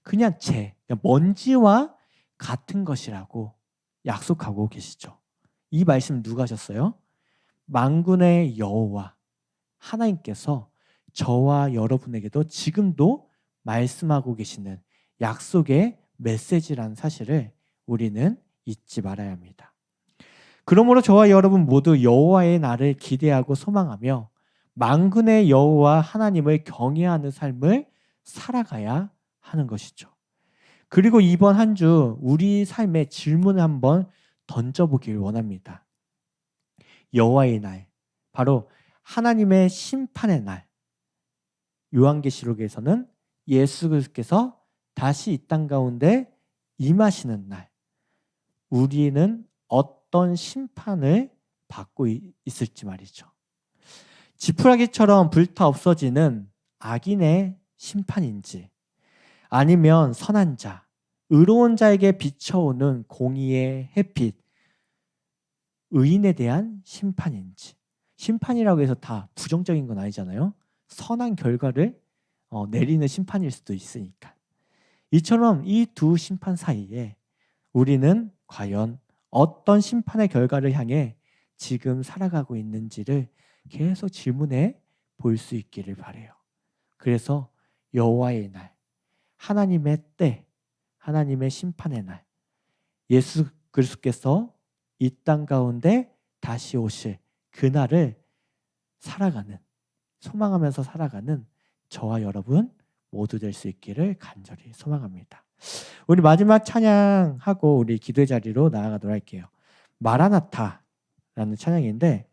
그냥 먼지와 같은 것이라고 약속하고 계시죠. 이 말씀 누가 하셨어요? 만군의 여호와 하나님께서 저와 여러분에게도 지금도 말씀하고 계시는 약속의 메시지라는 사실을 우리는 잊지 말아야 합니다. 그러므로 저와 여러분 모두 여호와의 날을 기대하고 소망하며 만군의 여호와 하나님을 경외하는 삶을 살아가야 하는 것이죠. 그리고 이번 한 주 우리 삶의 질문을 한번 던져보길 원합니다. 여호와의 날, 바로 하나님의 심판의 날. 요한계시록에서는 예수 그리스도께서 다시 이 땅 가운데 임하시는 날, 우리는 어떤 심판을 받고 있을지 말이죠. 지푸라기처럼 불타 없어지는 악인의 심판인지, 아니면 선한 자, 의로운 자에게 비춰오는 공의의 햇빛, 의인에 대한 심판인지. 심판이라고 해서 다 부정적인 건 아니잖아요. 선한 결과를 내리는 심판일 수도 있으니까. 이처럼 이 두 심판 사이에 우리는 과연 어떤 심판의 결과를 향해 지금 살아가고 있는지를 계속 질문해 볼 수 있기를 바라요. 그래서 여호와의 날, 하나님의 때, 하나님의 심판의 날, 예수 그리스도께서 이 땅 가운데 다시 오실 그날을 살아가는, 소망하면서 살아가는 저와 여러분 모두 될 수 있기를 간절히 소망합니다. 우리 마지막 찬양하고 우리 기도의 자리로 나아가도록 할게요. 마라나타라는 찬양인데,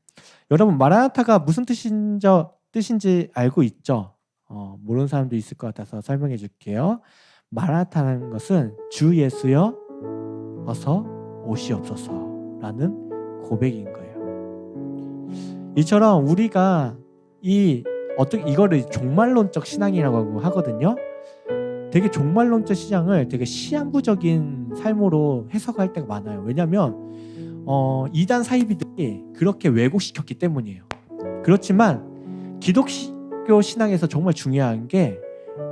여러분 마라나타가 무슨 뜻인지 알고 있죠? 모르는 사람도 있을 것 같아서 설명해 줄게요. 마라나타라는 것은 주 예수여 어서 오시옵소서라는 고백인 거예요. 이처럼 우리가 이거를 종말론적 신앙이라고 하거든요. 되게 종말론적 신앙을 되게 시한부적인 삶으로 해석할 때가 많아요. 왜냐하면 이단 사이비들이 그렇게 왜곡시켰기 때문이에요. 그렇지만 기독교 신앙에서 정말 중요한 게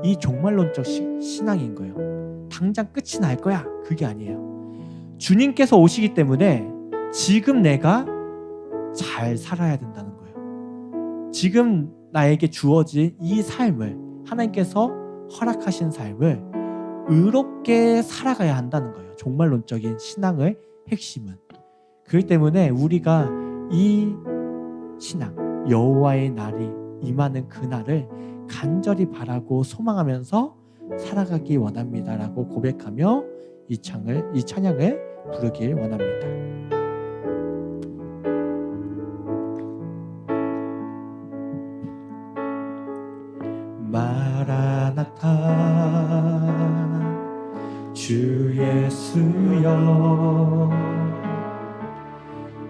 이 종말론적 신앙인 거예요. 당장 끝이 날 거야, 그게 아니에요. 주님께서 오시기 때문에 지금 내가 잘 살아야 된다는 거예요. 지금 나에게 주어진 이 삶을, 하나님께서 허락하신 삶을 의롭게 살아가야 한다는 거예요. 종말론적인 신앙의 핵심은. 그렇기 때문에 우리가 이 신앙, 여호와의 날이 임하는 그날을 간절히 바라고 소망하면서 살아가기 원합니다라고 고백하며 이 찬양을 부르길 원합니다. 마라나타 주 예수여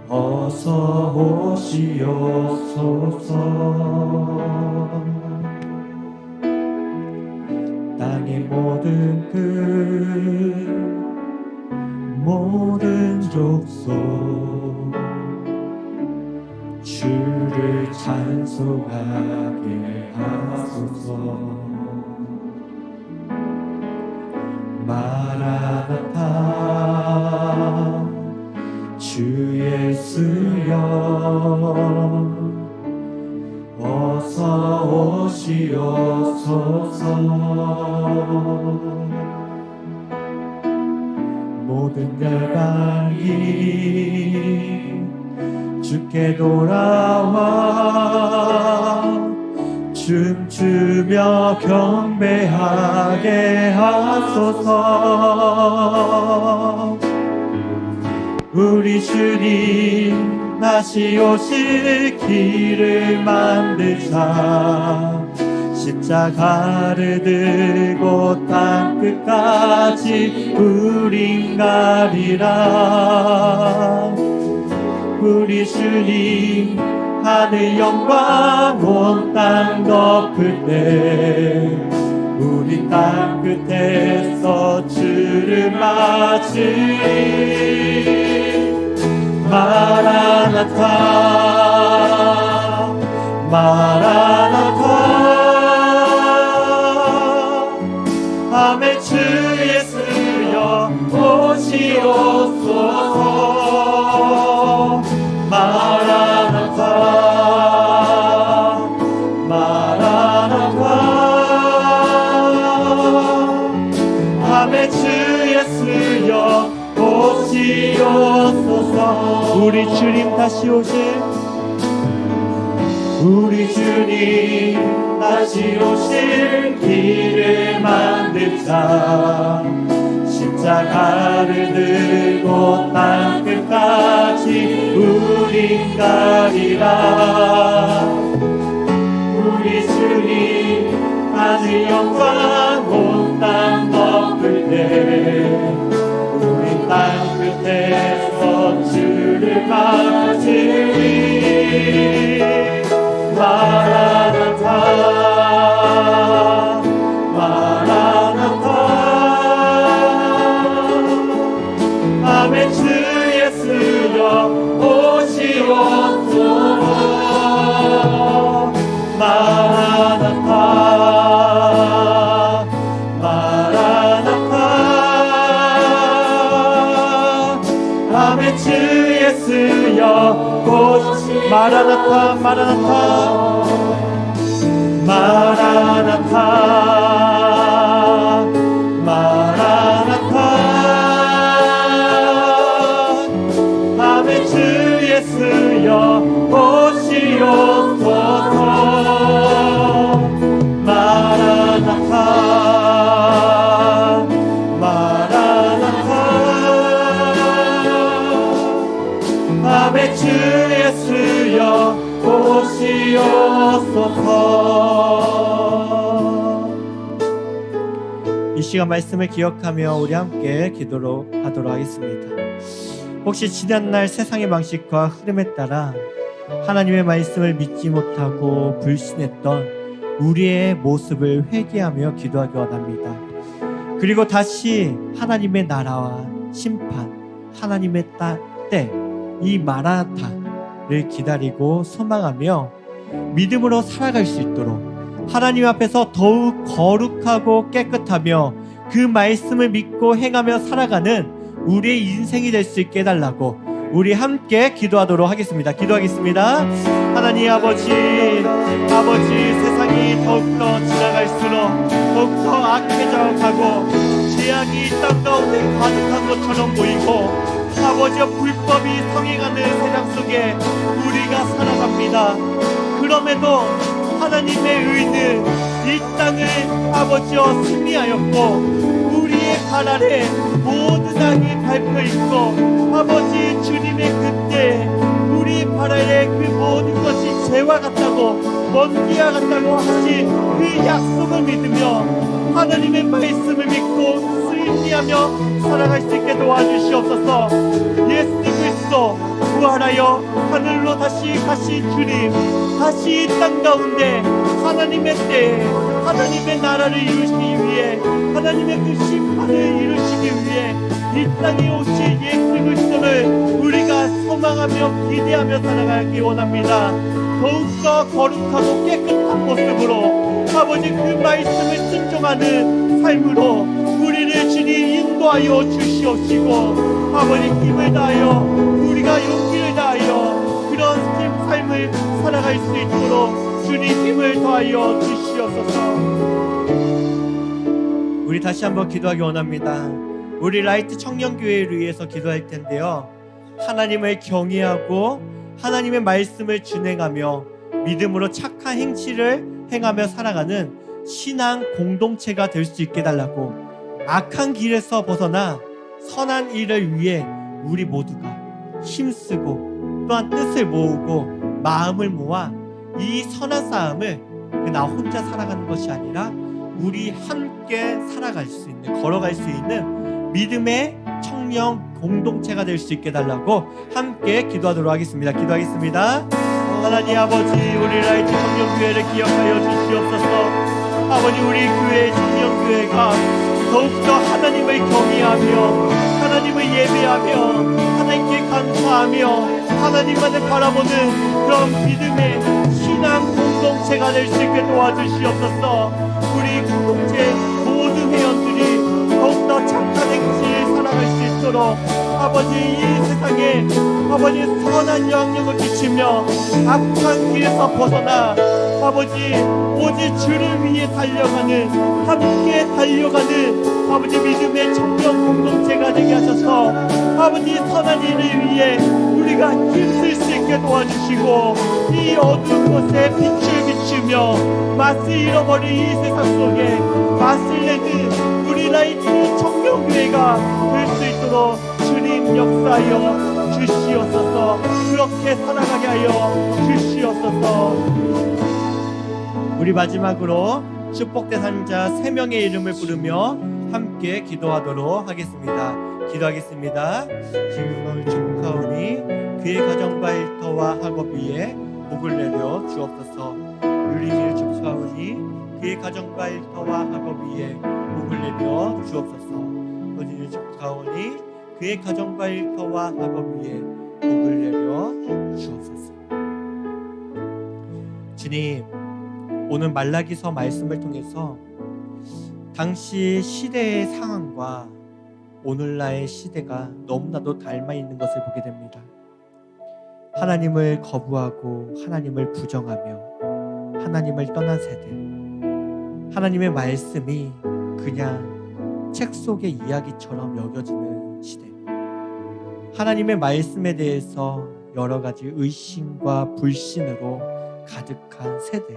어서 오시옵소서. 땅의 모든 끝 모든 족속 주를 찬송하게 하소서. 마라나타 주 예수여 어서 오시옵소서. 모든 열방이 주께 돌아와 춤추며 경배하게 하소서. 우리 주님 다시 오실 길을 만들자. 십자가를 들고 땅 끝까지 우린 가리라. 우리 주님 하늘 영광 온 땅 덮을 때 우리 땅 끝에서 주를 맞으리. 마라나타 마라나타. 아멘. 주 예수여 오시옵소서. 마라나타 마라나타. 아멘. 주 예수여 오시옵소서. 우리 주님 다시 오실, 우리 주님 다시 오실 길을 만들자. 십자가를 들고 땅 끝까지 우린 가리라. 우리 주님 하늘 영광 온 땅 덮을 때 우리 땅 끝에서 주를 맞으리. 마라나타 마라나타. 아멘. 주 예수여 오시옵소서. 마라나타 마라나타. 아멘. 주 예수여 오시. 마라나타 마라나타 마라나타 마라나타. 아멘. 주 예수여 오시옵소서. 마라나타 마라나타. 아멘. 주 예수여 오시옵소서. 이 시간 말씀을 기억하며 우리 함께 기도로 하도록 하겠습니다. 혹시 지난날 세상의 방식과 흐름에 따라 하나님의 말씀을 믿지 못하고 불신했던 우리의 모습을 회개하며 기도하기 원합니다. 그리고 다시 하나님의 나라와 심판, 하나님의 때, 이 마라나타를 기다리고 소망하며 믿음으로 살아갈 수 있도록 하나님 앞에서 더욱 거룩하고 깨끗하며 그 말씀을 믿고 행하며 살아가는 우리의 인생이 될 수 있게 해달라고 우리 함께 기도하도록 하겠습니다. 기도하겠습니다. 하나님 아버지, 세상이 더욱더 지나갈수록 더욱더 악해져 가고 죄악이 땅 가운데 가득한 것처럼 보이고 아버지와 불법이 성행하는 세상 속에 우리가 살아갑니다. 그럼에도 하나님의 의는 이 땅을 아버지와 승리하였고 우리의 발 아래 모든 악이 밟혀있고 아버지 주님의 그때 우리 발 아래 그 모든 것이 죄와 같다고 먼지와 같다고 하신 그 약속을 믿으며 하나님의 말씀을 믿고 승리하며 살아갈 수 있게 도와주시옵소서. 예수 그리스도 부활하여 하늘로 다시 가신 주님, 다시 이 땅 가운데 하나님의 때에 하나님의 나라를 이루시기 위해 하나님의 그 심판을 이루시기 위해 이 땅에 오실 예수 그리스도를 우리가 소망하며 기대하며 살아가기 원합니다. 더욱더 거룩하고 깨끗한 모습으로 아버지 그 말씀을 순종하는 삶으로 우리를 주님 인도하여 주시옵시고 아버지 힘을 다하여 우리가 용기를 다하여 그런 삶을 살아갈 수 있도록 주님 힘을 더하여 주시옵소서. 우리 다시 한번 기도하기 원합니다. 우리 라이트 청년교회를 위해서 기도할 텐데요. 하나님을 경외하고 하나님의 말씀을 준행하며 믿음으로 착한 행실을 행하며 살아가는 신앙 공동체가 될 수 있게 해달라고 악한 길에서 벗어나 선한 일을 위해 우리 모두가 힘쓰고 또한 뜻을 모으고 마음을 모아 이 선한 싸움을 나 혼자 살아가는 것이 아니라 우리 함께 살아갈 수 있는, 걸어갈 수 있는 믿음의 청년 공동체가 될 수 있게 달라고 함께 기도하도록 하겠습니다. 기도하겠습니다. 하나님 아버지, 우리 라이트 청년교회를 기억하여 주시옵소서. 아버지, 우리 교회 청년교회가 더욱더 하나님을 경외하며 하나님을 예배하며 하나님께 감사하며 하나님만을 바라보는 그런 믿음의 신앙 공동체가 될 수 있게 도와주시옵소서. 우리 공동체 모든 회원들이 더욱더 착한 행실 살아갈 수 있도록 아버지, 이 세상에 아버지 선한 영향력을 끼치며 악한 길에서 벗어나 아버지 오직 주를 위해 달려가는, 함께 달려가는 아버지 믿음의 청년 공동체가 되게 하셔서 아버지 선한 일을 위해 우리가 힘쓸 수 있게 도와주시고 이 어두운 곳에 빛을 비추며 맛을 잃어버린 이 세상 속에 맛을 내는 우리 라이트 청년교회가 될 수 있도록 주님 역사하여 주시옵소서. 그렇게 살아가게 하여 주시옵소서. 우리 마지막으로 축복대상자 3명의 이름을 부르며 함께 기도하도록 하겠습니다. 기도하겠습니다. 지금을 축복하오니 그의 가정과 일터와 학업 위에 복을 내려 주옵소서. 유림이를 축복하오니 그의 가정과 일터와 학업 위에 복을 내려 주옵소서. 어디를 축복하오니 그의 가정과 일터와 학업 위에 복을 내려 주옵소서. 주님, 오늘 말라기서 말씀을 통해서 당시 시대의 상황과 오늘날의 시대가 너무나도 닮아 있는 것을 보게 됩니다. 하나님을 거부하고 하나님을 부정하며 하나님을 떠난 세대, 하나님의 말씀이 그냥 책 속의 이야기처럼 여겨지는 시대, 하나님의 말씀에 대해서 여러 가지 의심과 불신으로 가득한 세대,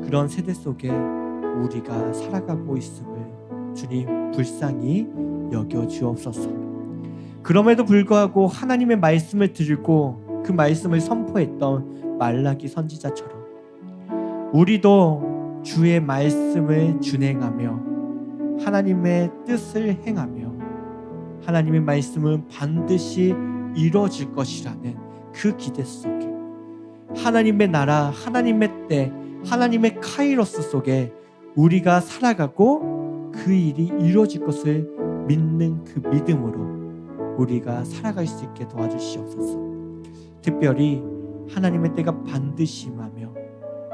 그런 세대 속에 우리가 살아가고 있음을 주님 불쌍히 여겨 주옵소서. 그럼에도 불구하고 하나님의 말씀을 들고 그 말씀을 선포했던 말라기 선지자처럼 우리도 주의 말씀을 준행하며 하나님의 뜻을 행하며 하나님의 말씀은 반드시 이루어질 것이라는 그 기대 속에 하나님의 나라, 하나님의 때, 하나님의 카이로스 속에 우리가 살아가고 그 일이 이루어질 것을 믿는 그 믿음으로 우리가 살아갈 수 있게 도와주시옵소서. 특별히 하나님의 때가 반드시 임하며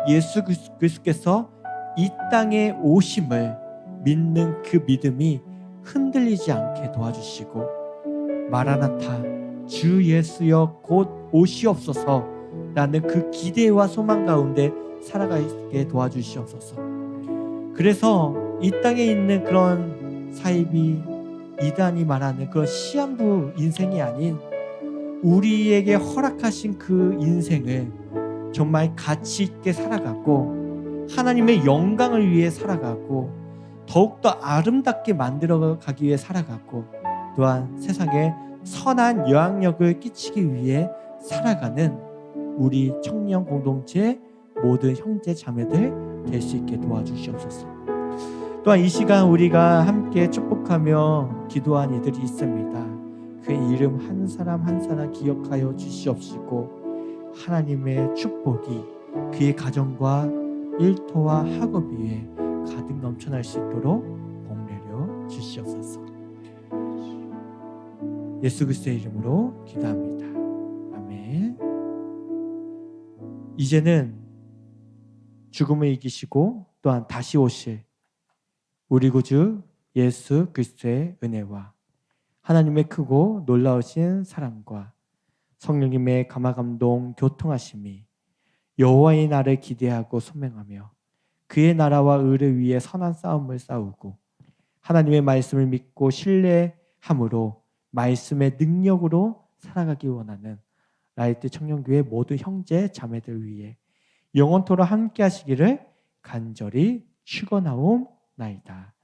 예수 그리스도께서 이 땅에 오심을 믿는 그 믿음이 흔들리지 않게 도와주시고 마라나타 주 예수여 곧 오시옵소서 라는 그 기대와 소망 가운데 살아가게 도와주시옵소서. 그래서 이 땅에 있는 그런 사이비 이단이 말하는 그런 시한부 인생이 아닌 우리에게 허락하신 그 인생을 정말 가치 있게 살아가고 하나님의 영광을 위해 살아가고 더욱더 아름답게 만들어가기 위해 살아가고 또한 세상에 선한 영향력을 끼치기 위해 살아가는 우리 청년 공동체 모든 형제 자매들 될 수 있게 도와주시옵소서. 또한 이 시간 우리가 함께 축복하며 기도한 이들이 있습니다. 그 이름 한 사람 한 사람 기억하여 주시옵시고 하나님의 축복이 그의 가정과 일터와 학업 위에 가득 넘쳐날 수 있도록 복내려 주시옵소서. 예수 그리스도의 이름으로 기도합니다. 아멘. 이제는 죽음을 이기시고 또한 다시 오실 우리 구주 예수 그리스도의 은혜와 하나님의 크고 놀라우신 사랑과 성령님의 감화감동 교통하심이 여호와의 날을 기대하고 소명하며 그의 나라와 의를 위해 선한 싸움을 싸우고 하나님의 말씀을 믿고 신뢰함으로 말씀의 능력으로 살아가기 원하는 라이트 청년교회 모두 형제 자매들 위해 영원토록 함께 하시기를 간절히 축원하옵나이다.